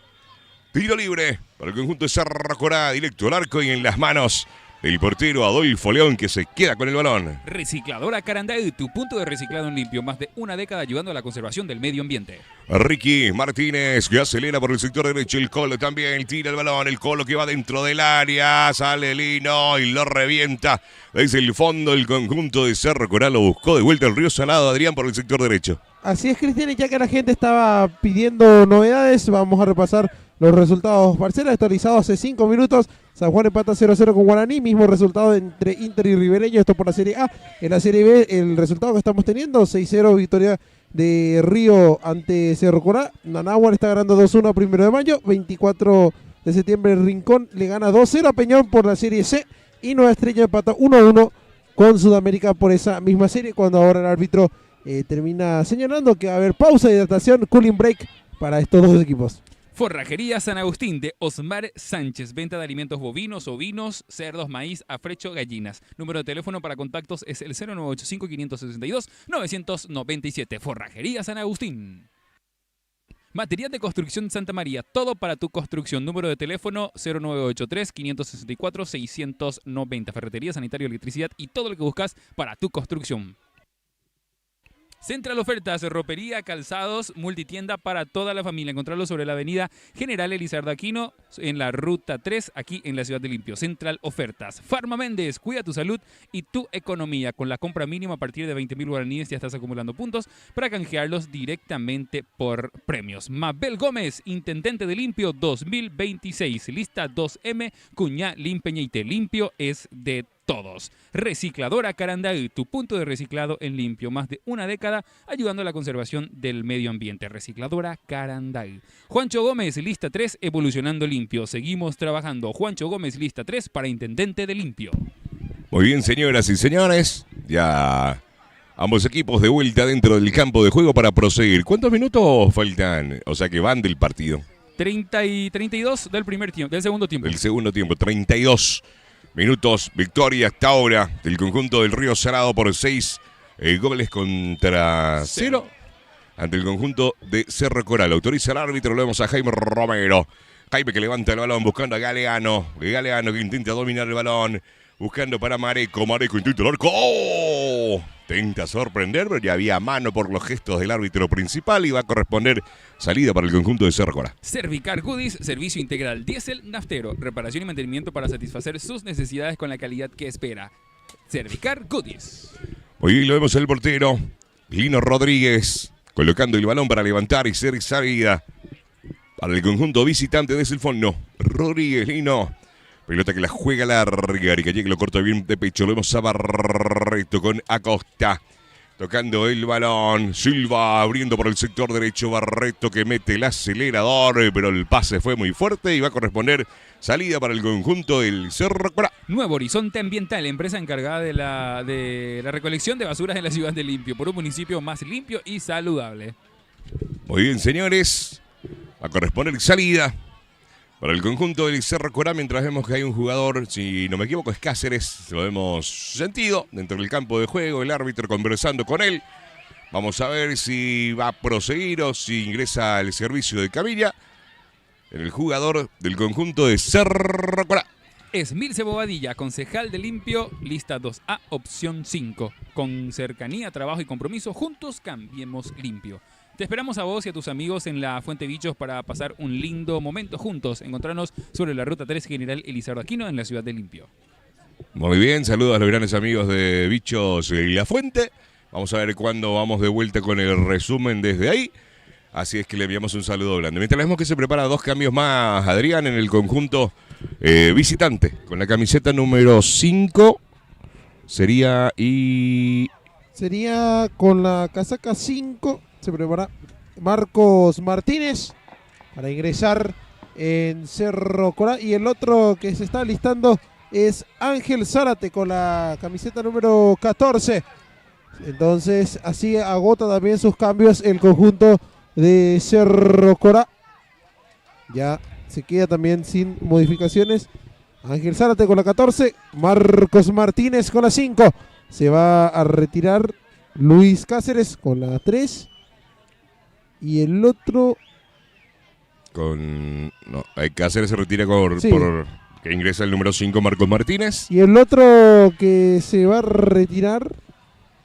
Tiro libre para el conjunto de Cerro Corá. Directo al arco y en las manos del portero Adolfo León, que se queda con el balón. Recicladora Caranday, tu punto de reciclado en limpio. Más de una década ayudando a la conservación del medio ambiente. Ricky Martínez, que acelera por el sector derecho. El Colo también tira el balón. El Colo que va dentro del área. Sale Lino y lo revienta. Desde el fondo el conjunto de Cerro Corá lo buscó de vuelta el Río Salado. Adrián por el sector derecho. Así es, Cristian, y ya que la gente estaba pidiendo novedades, vamos a repasar los resultados parciales actualizados hace 5 minutos. San Juan empata 0-0 con Guaraní, mismo resultado entre Inter y Ribereño, esto por la Serie A. En la Serie B, el resultado que estamos teniendo, 6-0 victoria de Río ante Cerro Corá. Nanáhuatl está ganando 2-1 a 1 de mayo, 24 de septiembre Rincón le gana 2-0 a Peñón por la Serie C, y Nueva Estrella empata 1-1 con Sudamérica por esa misma serie, cuando ahora el árbitro termina señalando que va a haber pausa de hidratación, cooling break para estos dos equipos. Forrajería San Agustín de Osmar Sánchez. Venta de alimentos bovinos, ovinos, cerdos, maíz, afrecho, gallinas. Número de teléfono para contactos es el 0985-562-997. Forrajería San Agustín. Material de construcción Santa María. Todo para tu construcción. Número de teléfono 0983-564-690. Ferretería, sanitario, electricidad y todo lo que buscas para tu construcción. Central Ofertas, ropería, calzados, multitienda para toda la familia. Encontrarlo sobre la avenida General Elizardo Aquino, en la ruta 3, aquí en la ciudad de Limpio. Central Ofertas. Farma Méndez, cuida tu salud y tu economía. Con la compra mínima a partir de 20.000 guaraníes ya estás acumulando puntos para canjearlos directamente por premios. Mabel Gómez, intendente de Limpio 2026. Lista 2M, Cuñá, Limpeñeite. Limpio es de todos. Recicladora Caranday, tu punto de reciclado en limpio. Más de una década ayudando a la conservación del medio ambiente. Recicladora Caranday. Juancho Gómez, lista 3, evolucionando limpio. Seguimos trabajando. Juancho Gómez, lista 3 para intendente de Limpio. Muy bien, señoras y señores. Ya ambos equipos de vuelta dentro del campo de juego para proseguir. ¿Cuántos minutos faltan? O sea que van del partido. 30 y 32 del segundo tiempo. Del segundo tiempo, 32 minutos, victoria hasta ahora del conjunto del Río Salado por 6 goles contra 0 ante el conjunto de Cerro Corá. Autoriza el árbitro, lo vemos a Jaime Romero. Jaime que levanta el balón buscando a Galeano. Galeano que intenta dominar el balón. Buscando para Mareco. Mareco intenta el arco. ¡Oh! Intenta sorprender, pero ya había mano por los gestos del árbitro principal y va a corresponder salida para el conjunto de Cerro Corá. Cervicar Goodies, servicio integral diésel naftero, reparación y mantenimiento para satisfacer sus necesidades con la calidad que espera. Cervicar Goodies. Muy bien, lo vemos el portero Lino Rodríguez colocando el balón para levantar y ser salida para el conjunto visitante desde el fondo. Rodríguez, Lino. Pelota que la juega larga y que llegue, lo corta bien de pecho. Lo vemos a Barreto con Acosta. Tocando el balón. Silva abriendo por el sector derecho. Barreto que mete el acelerador. Pero el pase fue muy fuerte y va a corresponder salida para el conjunto del Cerro Corá. Nuevo Horizonte Ambiental, empresa encargada de la recolección de basuras en la ciudad de Limpio. Por un municipio más limpio y saludable. Muy bien, señores. Va a corresponder salida para el conjunto del Cerro Corá, mientras vemos que hay un jugador, si no me equivoco es Cáceres, lo hemos sentido dentro del campo de juego, el árbitro conversando con él. Vamos a ver si va a proseguir o si ingresa al servicio de Camilla, el jugador del conjunto de Cerro Corá. Esmilce Bobadilla, concejal de Limpio, lista 2A, opción 5. Con cercanía, trabajo y compromiso, juntos cambiemos Limpio. Te esperamos a vos y a tus amigos en la Fuente Bichos para pasar un lindo momento juntos. Encontrarnos sobre la ruta 3 General Elizardo Aquino en la ciudad de Limpio. Muy bien, saludos a los grandes amigos de Bichos y La Fuente. Vamos a ver cuándo vamos de vuelta con el resumen desde ahí. Así es que le enviamos un saludo grande. Mientras vemos que se prepara 2 cambios más, Adrián, en el conjunto visitante. Con la camiseta número 5 sería con la casaca 5. Se prepara Marcos Martínez para ingresar en Cerro Corá. Y el otro que se está listando es Ángel Zárate con la camiseta número 14. Entonces así agota también sus cambios el conjunto de Cerro Corá. Ya se queda también sin modificaciones Ángel Zárate con la 14. Marcos Martínez con la 5. Se va a retirar Luis Cáceres con la 3. Y el otro... No, Cáceres se retira Sí. por que ingresa el número 5, Marcos Martínez. Y el otro que se va a retirar,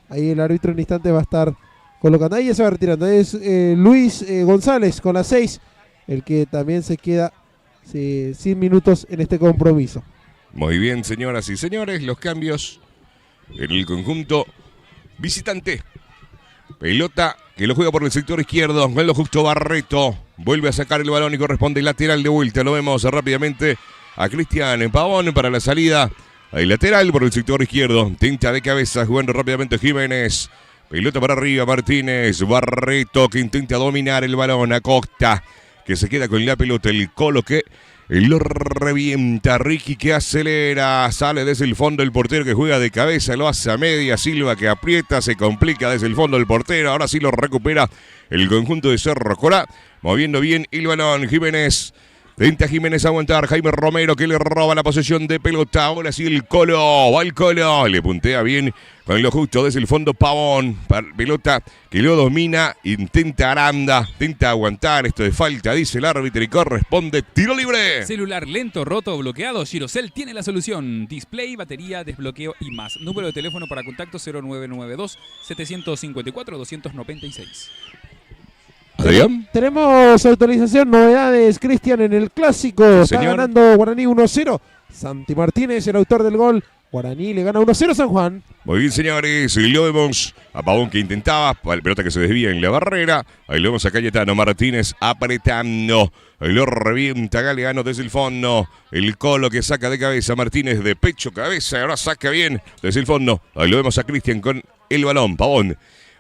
ahí el árbitro en instante va a estar colocando, ahí ya se va retirando, es Luis González con la 6, el que también se queda sin minutos en este compromiso. Muy bien, señoras y señores, los cambios en el conjunto visitante. Pelota que lo juega por el sector izquierdo, con lo justo Barreto. Vuelve a sacar el balón y corresponde lateral de vuelta. Lo vemos rápidamente a Cristian Pavón para la salida. Ahí lateral por el sector izquierdo. Tinta de cabeza, jugando rápidamente Jiménez. Pelota para arriba, Martínez. Barreto que intenta dominar el balón. Acosta que se queda con la pelota. El Colo que lo revienta. Ricky que acelera. Sale desde el fondo el portero que juega de cabeza. Lo hace a media. Silva que aprieta. Se complica desde el fondo el portero. Ahora sí lo recupera el conjunto de Cerro Corá. Moviendo bien el balón. Jiménez. Tenta Jiménez a aguantar. Jaime Romero que le roba la posesión de pelota. Ahora sí el Colo. Va el Colo. Le puntea bien con lo justo desde el fondo Pavón. Pelota que lo domina. Intenta Aranda. Intenta aguantar. Esto de falta, dice el árbitro, y corresponde tiro libre. Celular lento, roto o bloqueado. Girocell tiene la solución. Display, batería, desbloqueo y más. Número de teléfono para contacto 0992 754 296. Adrián. Tenemos autorización, novedades, Cristian, en el clásico. Está Señor. ganando Guaraní 1-0. Santi Martínez, el autor del gol. Guaraní le gana 1-0 San Juan. Muy bien, señores. Y lo vemos a Pavón que intentaba. Pelota que se desvía en la barrera. Ahí lo vemos a Cayetano Martínez apretando. Ahí lo revienta Galeano desde el fondo. El Colo que saca de cabeza. Martínez de pecho, cabeza. Ahora saca bien desde el fondo. Ahí lo vemos a Cristian con el balón. Pavón.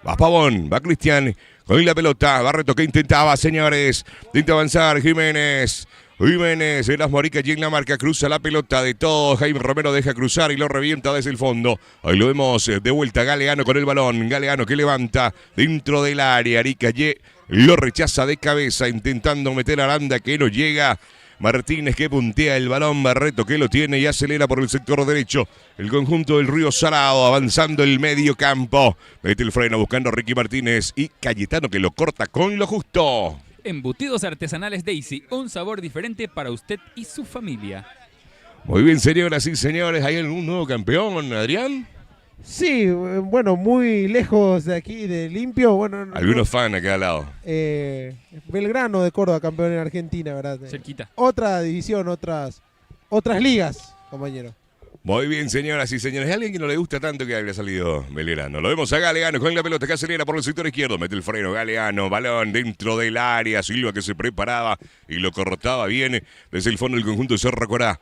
Va Pavón. Va Cristian. Con la pelota, Barreto que intentaba, señores. Intenta avanzar, Jiménez. Jiménez, Eras Morica allí en la marca, cruza la pelota de todo. Jaime Romero deja cruzar y lo revienta desde el fondo. Ahí lo vemos de vuelta, Galeano con el balón. Galeano que levanta dentro del área. Aricalle lo rechaza de cabeza, intentando meter a Aranda que no llega. Martínez que puntea el balón, Barreto que lo tiene y acelera por el sector derecho. El conjunto del Río Salado avanzando el medio campo. Mete el freno buscando a Ricky Martínez y Cayetano que lo corta con lo justo. Embutidos artesanales Daisy, un sabor diferente para usted y su familia. Muy bien, señoras y señores, ¿hay algún nuevo campeón, Adrián? Sí, bueno, muy lejos de aquí, de Limpio. Bueno, Algunos fans acá al lado. Belgrano de Córdoba, campeón en Argentina, ¿verdad? Cerquita. Otra división, otras ligas, compañero. Muy bien, señoras y señores. ¿Hay alguien que no le gusta tanto que haya salido Belgrano? Lo vemos a Galeano con la pelota que acelera por el sector izquierdo. Mete el freno, Galeano, balón dentro del área. Silva que se preparaba y lo cortaba bien desde el fondo del conjunto de Cerro Corá.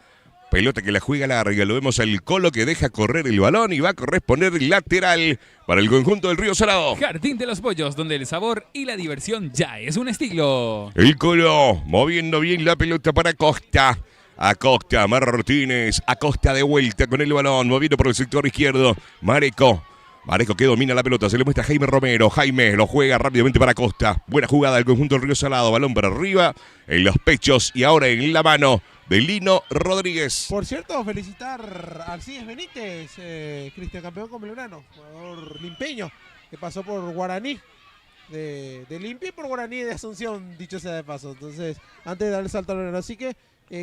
Pelota que la juega larga. Lo vemos al Colo que deja correr el balón y va a corresponder lateral para el conjunto del Río Salado. Jardín de los Pollos, donde el sabor y la diversión ya es un estilo. El Colo moviendo bien la pelota para Acosta. Acosta, Martínez, Acosta de vuelta con el balón, moviendo por el sector izquierdo. Mareco que domina la pelota, se le muestra a Jaime Romero. Jaime lo juega rápidamente para Acosta. Buena jugada del conjunto del Río Salado, balón para arriba, en los pechos y ahora en la mano de Lino Rodríguez. Por cierto, felicitar a Alcides Benítez, Cristian, campeón con Belgrano, jugador limpeño, que pasó por Guaraní de Limpia y por Guaraní de Asunción, dicho sea de paso. Entonces, antes de darle salto al Belgrano, así que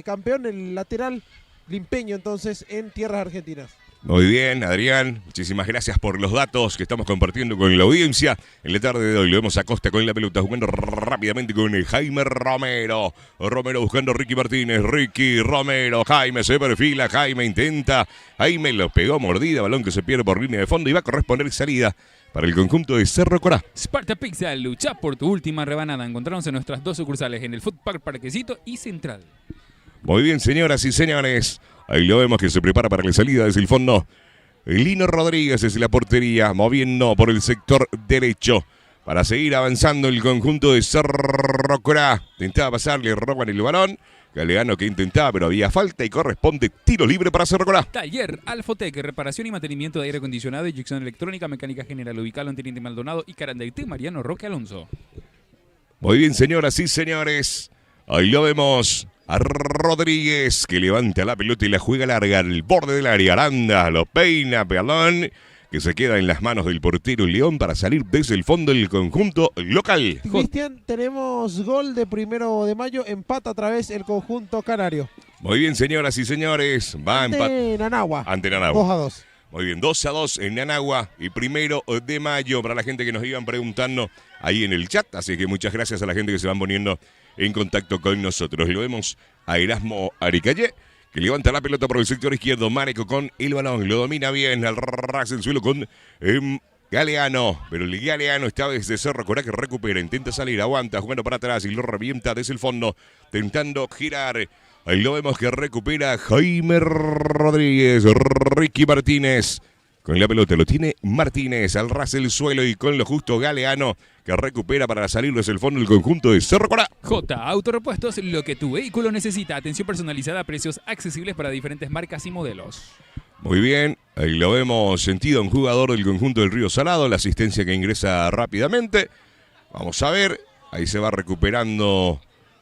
campeón el lateral limpeño entonces en tierras argentinas. Muy bien, Adrián, muchísimas gracias por los datos que estamos compartiendo con la audiencia. En la tarde de hoy lo vemos a Costa con la pelota, jugando rápidamente con el Jaime Romero. Romero buscando a Ricky Martínez, Ricky Romero, Jaime se perfila, Jaime intenta, Jaime lo pegó mordida, balón que se pierde por línea de fondo y va a corresponder salida para el conjunto de Cerro Corá. Sparta Pizza, lucha por tu última rebanada. Encontramos en nuestras dos sucursales, en el Food Park Parquecito y Central. Muy bien, señoras y señores. Ahí lo vemos que se prepara para la salida desde el fondo. Lino Rodríguez desde la portería, moviendo por el sector derecho. Para seguir avanzando el conjunto de Cerro Corá. Intentaba pasarle, roban el balón. Galeano que intentaba, pero había falta y corresponde tiro libre para Cerro Corá. Taller Alfotec, reparación y mantenimiento de aire acondicionado, inyección electrónica, mecánica general, ubicado en Teniente Maldonado y Carandaití, Mariano Roque Alonso. Muy bien, señoras y señores. Ahí lo vemos a Rodríguez que levanta la pelota y la juega larga al borde del área. Aranda lo peina, balón que se queda en las manos del portero León para salir desde el fondo del conjunto local. Cristian, tenemos gol de 1 de mayo, empata otra vez el conjunto canario. Muy bien, señoras y señores, va a empatar. Ante Nanagua. 2-2. Muy bien, 2-2 en Nanagua y 1 de mayo para la gente que nos iban preguntando ahí en el chat. Así que muchas gracias a la gente que se van poniendo en contacto con nosotros. Lo vemos a Erasmo Aricalle, que levanta la pelota por el sector izquierdo. Mareco con el balón, lo domina bien, al ras el suelo con Galeano. Pero el Galeano esta vez de Cerro Corá que recupera, intenta salir, aguanta, jugando para atrás y lo revienta desde el fondo, tentando girar. Ahí lo vemos que recupera Jaime Rodríguez, Ricky Martínez. Con la pelota lo tiene Martínez, al ras el suelo y con lo justo Galeano que recupera para salir desde el fondo del conjunto de Cerro Corá. J Autorepuestos, lo que tu vehículo necesita. Atención personalizada a precios accesibles para diferentes marcas y modelos. Muy bien, ahí lo vemos sentido un jugador del conjunto del Río Salado, la asistencia que ingresa rápidamente. Vamos a ver, ahí se va recuperando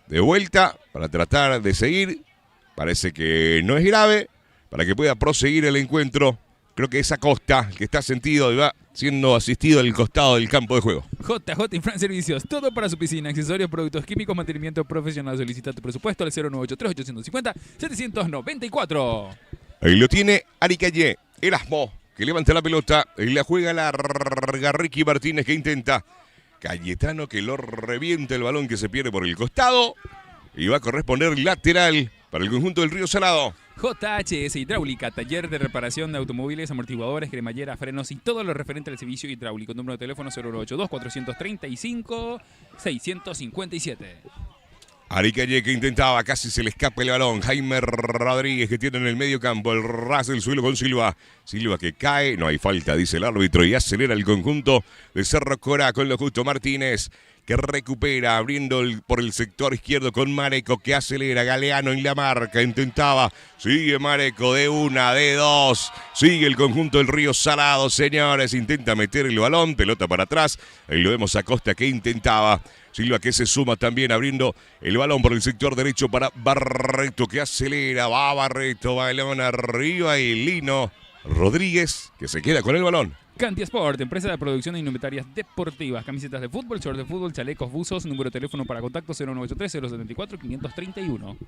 de vuelta para tratar de seguir. Parece que no es grave, para que pueda proseguir el encuentro. Creo que es Acosta, el que está sentido y va siendo asistido al costado del campo de juego. JJ Infran Servicios, todo para su piscina, accesorios, productos químicos, mantenimiento profesional. Solicita tu presupuesto al 0983-850-794. Ahí lo tiene Aricalle, Erasmo, que levanta la pelota y la juega larga Ricky Martínez que intenta. Cayetano que lo revienta el balón que se pierde por el costado y va a corresponder lateral para el conjunto del Río Salado. JHS Hidráulica, taller de reparación de automóviles, amortiguadores, cremallera, frenos y todo lo referente al servicio hidráulico. Número de teléfono 082-435-657. Aricalle que intentaba, casi se le escapa el balón. Jaime Rodríguez que tiene en el medio campo el ras del suelo con Silva. Silva que cae, no hay falta, dice el árbitro, y acelera el conjunto de Cerro Corá con lo justo. Martínez que recupera, abriendo por el sector izquierdo con Mareco que acelera. Galeano en la marca, intentaba. Sigue Mareco de una, de dos. Sigue el conjunto del Río Salado, señores. Intenta meter el balón, pelota para atrás. Ahí lo vemos a Costa que intentaba. Silva que se suma también abriendo el balón por el sector derecho para Barreto que acelera. Va Barreto, balón arriba y Lino Rodríguez que se queda con el balón. Canti Sport, empresa de producción de indumentarias deportivas, camisetas de fútbol, shorts de fútbol, chalecos, buzos, número de teléfono para contacto 0983-074-531.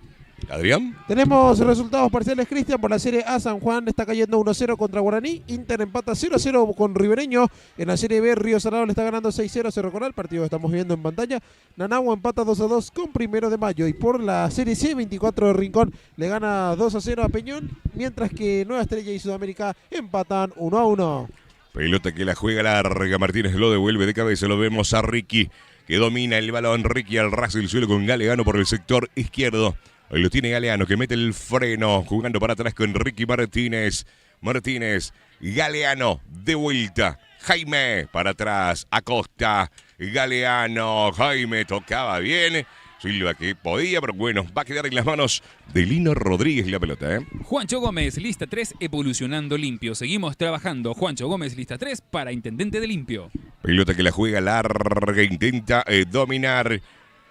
Adrián. Tenemos resultados parciales, Cristian, por la Serie A. San Juan está cayendo 1-0 contra Guaraní. Inter empata 0-0 con Ribereño. En la Serie B, Río Salado le está ganando 6-0 a Cerro Corá, el partido que estamos viendo en pantalla. Nanagua empata 2-2 con 1 de mayo. Y por la Serie C, 24 de Rincón le gana 2-0 a Peñón, mientras que Nueva Estrella y Sudamérica empatan 1-1. Pelota que la juega larga, Martínez lo devuelve de cabeza, lo vemos a Ricky, que domina el balón, Ricky al ras del suelo con Galeano por el sector izquierdo. Ahí lo tiene Galeano, que mete el freno, jugando para atrás con Ricky Martínez. Martínez, Galeano, de vuelta, Jaime, para atrás, Acosta, Galeano, Jaime, tocaba bien. Silva que podía, pero bueno, va a quedar en las manos de Lino Rodríguez la pelota, ¿eh? Juancho Gómez, lista 3, evolucionando limpio. Seguimos trabajando. Juancho Gómez, lista 3, para intendente de limpio. Pelota que la juega larga, intenta dominar.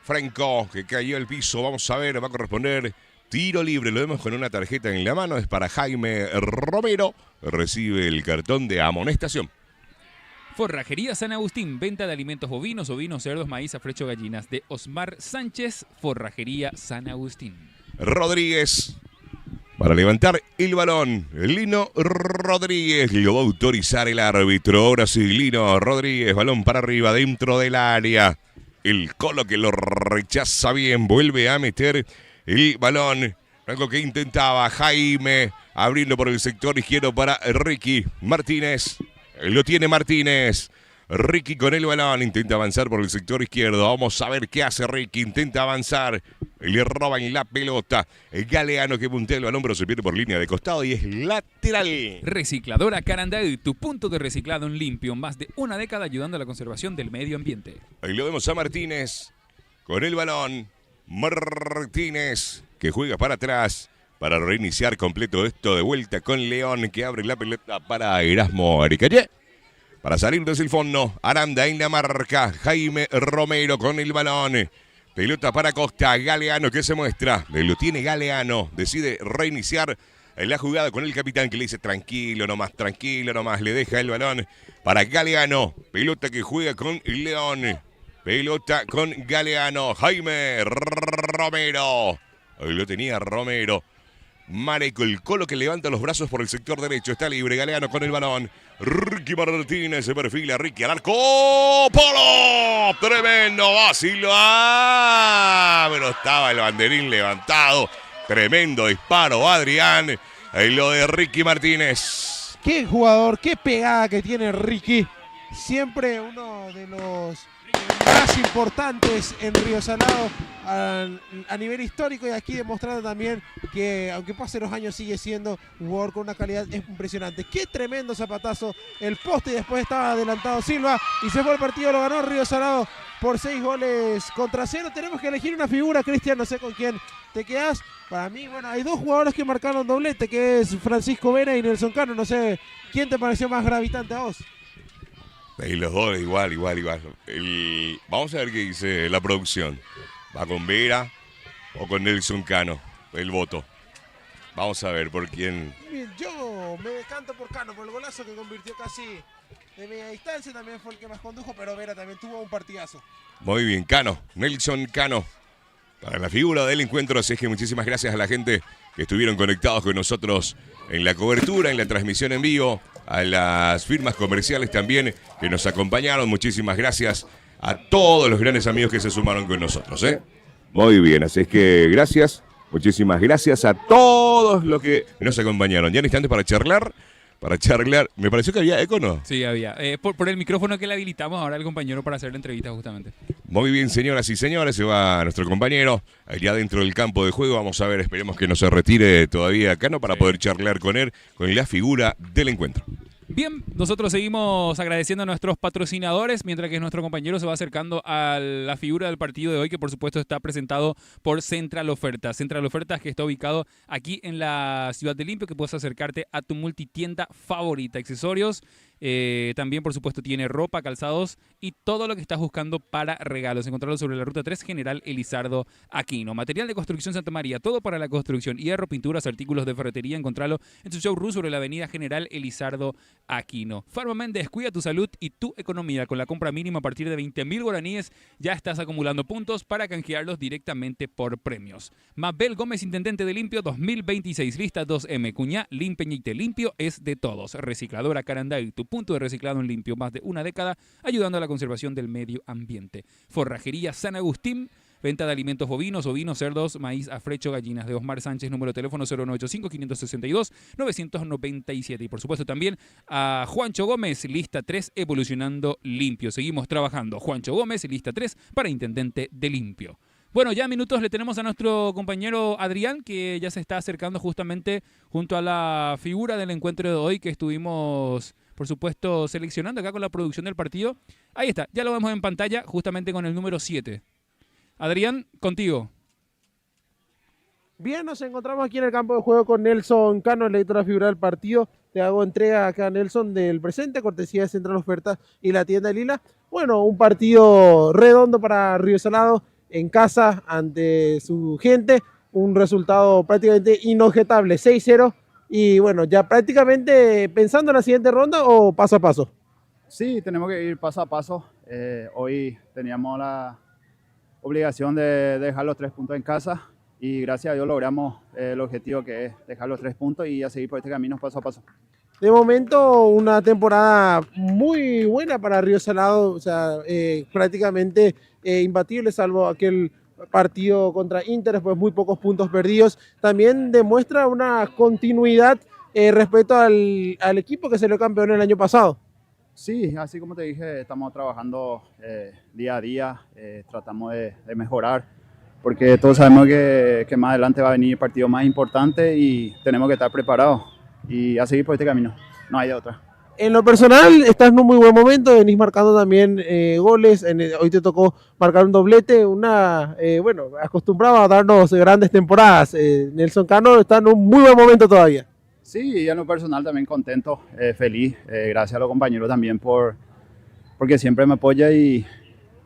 Franco, que cayó al piso. Vamos a ver, va a corresponder tiro libre. Lo vemos con una tarjeta en la mano. Es para Jaime Romero. Recibe el cartón de amonestación. Forrajería San Agustín, venta de alimentos bovinos, ovinos, cerdos, maíz, afrecho, gallinas. De Osmar Sánchez, Forrajería San Agustín. Rodríguez, para levantar el balón. Lino Rodríguez, lo va a autorizar el árbitro. Ahora sí, Lino Rodríguez, balón para arriba, dentro del área. El Colo que lo rechaza bien, vuelve a meter el balón. Algo que intentaba Jaime, abriendo por el sector izquierdo para Ricky Martínez. Lo tiene Martínez. Ricky con el balón. Intenta avanzar por el sector izquierdo. Vamos a ver qué hace Ricky. Intenta avanzar. Le roban la pelota. El Galeano que puntea el balón, pero se pierde por línea de costado y es lateral. Recicladora Carandaí, tu punto de reciclado en limpio. Más de una década ayudando a la conservación del medio ambiente. Ahí lo vemos a Martínez con el balón. Martínez que juega para atrás. Para reiniciar completo esto de vuelta con León que abre la pelota para Erasmo Aricalle. Para salir desde el fondo, Aranda en la marca, Jaime Romero con el balón. Pelota para Costa, Galeano que se muestra. Lo tiene Galeano. Decide reiniciar la jugada con el capitán que le dice tranquilo nomás. Le deja el balón para Galeano. Pelota que juega con León. Pelota con Galeano. Jaime Romero. Ahí lo tenía Romero. Mareco, el Colo que levanta los brazos por el sector derecho. Está libre Galeano con el balón. Ricky Martínez se perfila. Ricky al arco. ¡Polo! Tremendo vacilo. Pero estaba el banderín levantado. Tremendo disparo, Adrián. Lo de Ricky Martínez. Qué jugador, qué pegada que tiene Ricky. Siempre uno de los más importantes en Río Salado a nivel histórico, y aquí demostrando también que aunque pasen los años sigue siendo un jugador con una calidad impresionante. Qué tremendo zapatazo, el poste, y después estaba adelantado Silva y se fue el partido, lo ganó Río Salado por 6-0. Tenemos que elegir una figura, Cristian, no sé con quién te quedas. Para mí, bueno, hay dos jugadores que marcaron doblete, que es Francisco Vera y Nelson Cano. No sé, ¿quién te pareció más gravitante a vos? Y los dos igual. Vamos a ver qué dice la producción. ¿Va con Vera o con Nelson Cano? El voto. Vamos a ver por quién. Bien, yo me decanto por Cano, por el golazo que convirtió casi de media distancia. También fue el que más condujo, pero Vera también tuvo un partidazo. Muy bien, Cano. Nelson Cano. Para la figura del encuentro, así es que muchísimas gracias a la gente que estuvieron conectados con nosotros en la cobertura, en la transmisión en vivo, a las firmas comerciales también que nos acompañaron. Muchísimas gracias a todos los grandes amigos que se sumaron con nosotros. Muy bien, así es que gracias, muchísimas gracias a todos los que nos acompañaron. Ya en instantes para charlar. Me pareció que había eco, ¿no? Sí, había. Por el micrófono que le habilitamos ahora al compañero para hacer la entrevista justamente. Muy bien, señoras y señores, se va nuestro compañero allá dentro del campo de juego. Vamos a ver, esperemos que no se retire todavía acá, ¿no? Para poder charlar con él, con la figura del encuentro. Bien, nosotros seguimos agradeciendo a nuestros patrocinadores, mientras que nuestro compañero se va acercando a la figura del partido de hoy, que por supuesto está presentado por Central Ofertas. Central Ofertas, que está ubicado aquí en la ciudad de Limpio, que puedes acercarte a tu multitienda favorita, accesorios. También, por supuesto, tiene ropa, calzados y todo lo que estás buscando para regalos. Encontrarlo sobre la Ruta 3, General Elizardo Aquino. Material de construcción Santa María, todo para la construcción. Hierro, pinturas, artículos de ferretería. Encontrarlo en su showroom sobre la avenida General Elizardo Aquino. Farma Méndez, cuida tu salud y tu economía. Con la compra mínima a partir de 20.000 guaraníes, ya estás acumulando puntos para canjearlos directamente por premios. Mabel Gómez, Intendente de Limpio 2026. Lista 2M. Cuñá, Limpeñite. Limpio es de todos. Recicladora Caranday, tu punto de reciclado en limpio, más de una década, ayudando a la conservación del medio ambiente. Forrajería San Agustín, venta de alimentos bovinos, cerdos, maíz, afrecho, gallinas. De Osmar Sánchez, número de teléfono 0985-562-997. Y por supuesto también a Juancho Gómez, lista 3, evolucionando limpio. Seguimos trabajando. Juancho Gómez, lista 3, para Intendente de Limpio. Bueno, ya minutos le tenemos a nuestro compañero Adrián, que ya se está acercando justamente junto a la figura del encuentro de hoy que estuvimos, por supuesto, seleccionando acá con la producción del partido. Ahí está, ya lo vemos en pantalla justamente con el número 7. Adrián, contigo. Bien, nos encontramos aquí en el campo de juego con Nelson Cano, el editor de la figura del partido. Te hago entrega acá, Nelson, del presente, cortesía de Central Ofertas y la tienda Lila. Bueno, un partido redondo para Río Salado en casa ante su gente. Un resultado prácticamente inobjetable, 6-0. Y bueno, ya prácticamente pensando en la siguiente ronda o paso a paso. Sí, tenemos que ir paso a paso. Hoy teníamos la obligación de dejar los 3 puntos en casa y gracias a Dios logramos el objetivo, que es dejar los 3 puntos y a seguir por este camino paso a paso. De momento, una temporada muy buena para Río Salado, o sea, prácticamente imbatible, salvo aquel partido contra Inter, pues muy pocos puntos perdidos. También demuestra una continuidad respecto al equipo que salió campeón el año pasado. Sí, así como te dije, estamos trabajando día a día, tratamos de mejorar, porque todos sabemos que más adelante va a venir el partido más importante y tenemos que estar preparados y a seguir por este camino, no hay de otra. En lo personal, estás en un muy buen momento, venís marcando también goles, hoy te tocó marcar un doblete, bueno, acostumbrado a darnos grandes temporadas. Nelson Cano está en un muy buen momento todavía. Sí, y en lo personal también contento, feliz, gracias a los compañeros también porque siempre me apoya y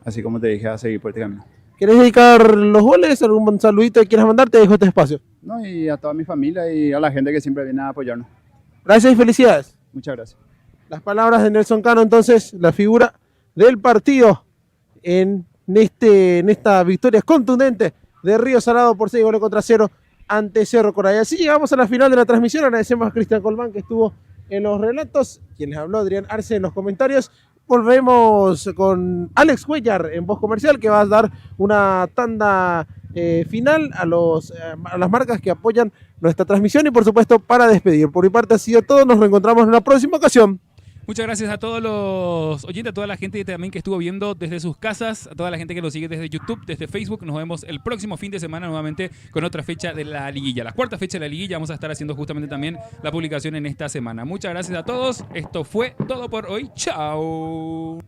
así como te dije, a seguir por este camino. ¿Querés dedicar los goles? ¿Algún saludito que quieras mandar? Te dejo este espacio. No, y a toda mi familia y a la gente que siempre viene a apoyarnos. Gracias y felicidades. Muchas gracias. Las palabras de Nelson Cano, entonces, la figura del partido en esta victoria contundente de Río Salado por 6-0 ante Cerro Corá. Así llegamos a la final de la transmisión. Agradecemos a Cristian Colmán, que estuvo en los relatos, quienes habló Adrián Arce en los comentarios. Volvemos con Alex Cuellar en voz comercial, que va a dar una tanda final a las marcas que apoyan nuestra transmisión y, por supuesto, para despedir. Por mi parte ha sido todo. Nos reencontramos en una próxima ocasión. Muchas gracias a todos los oyentes, a toda la gente también que estuvo viendo desde sus casas, a toda la gente que nos sigue desde YouTube, desde Facebook. Nos vemos el próximo fin de semana nuevamente con otra fecha de la liguilla. La cuarta fecha de la liguilla. Vamos a estar haciendo justamente también la publicación en esta semana. Muchas gracias a todos. Esto fue todo por hoy. Chao.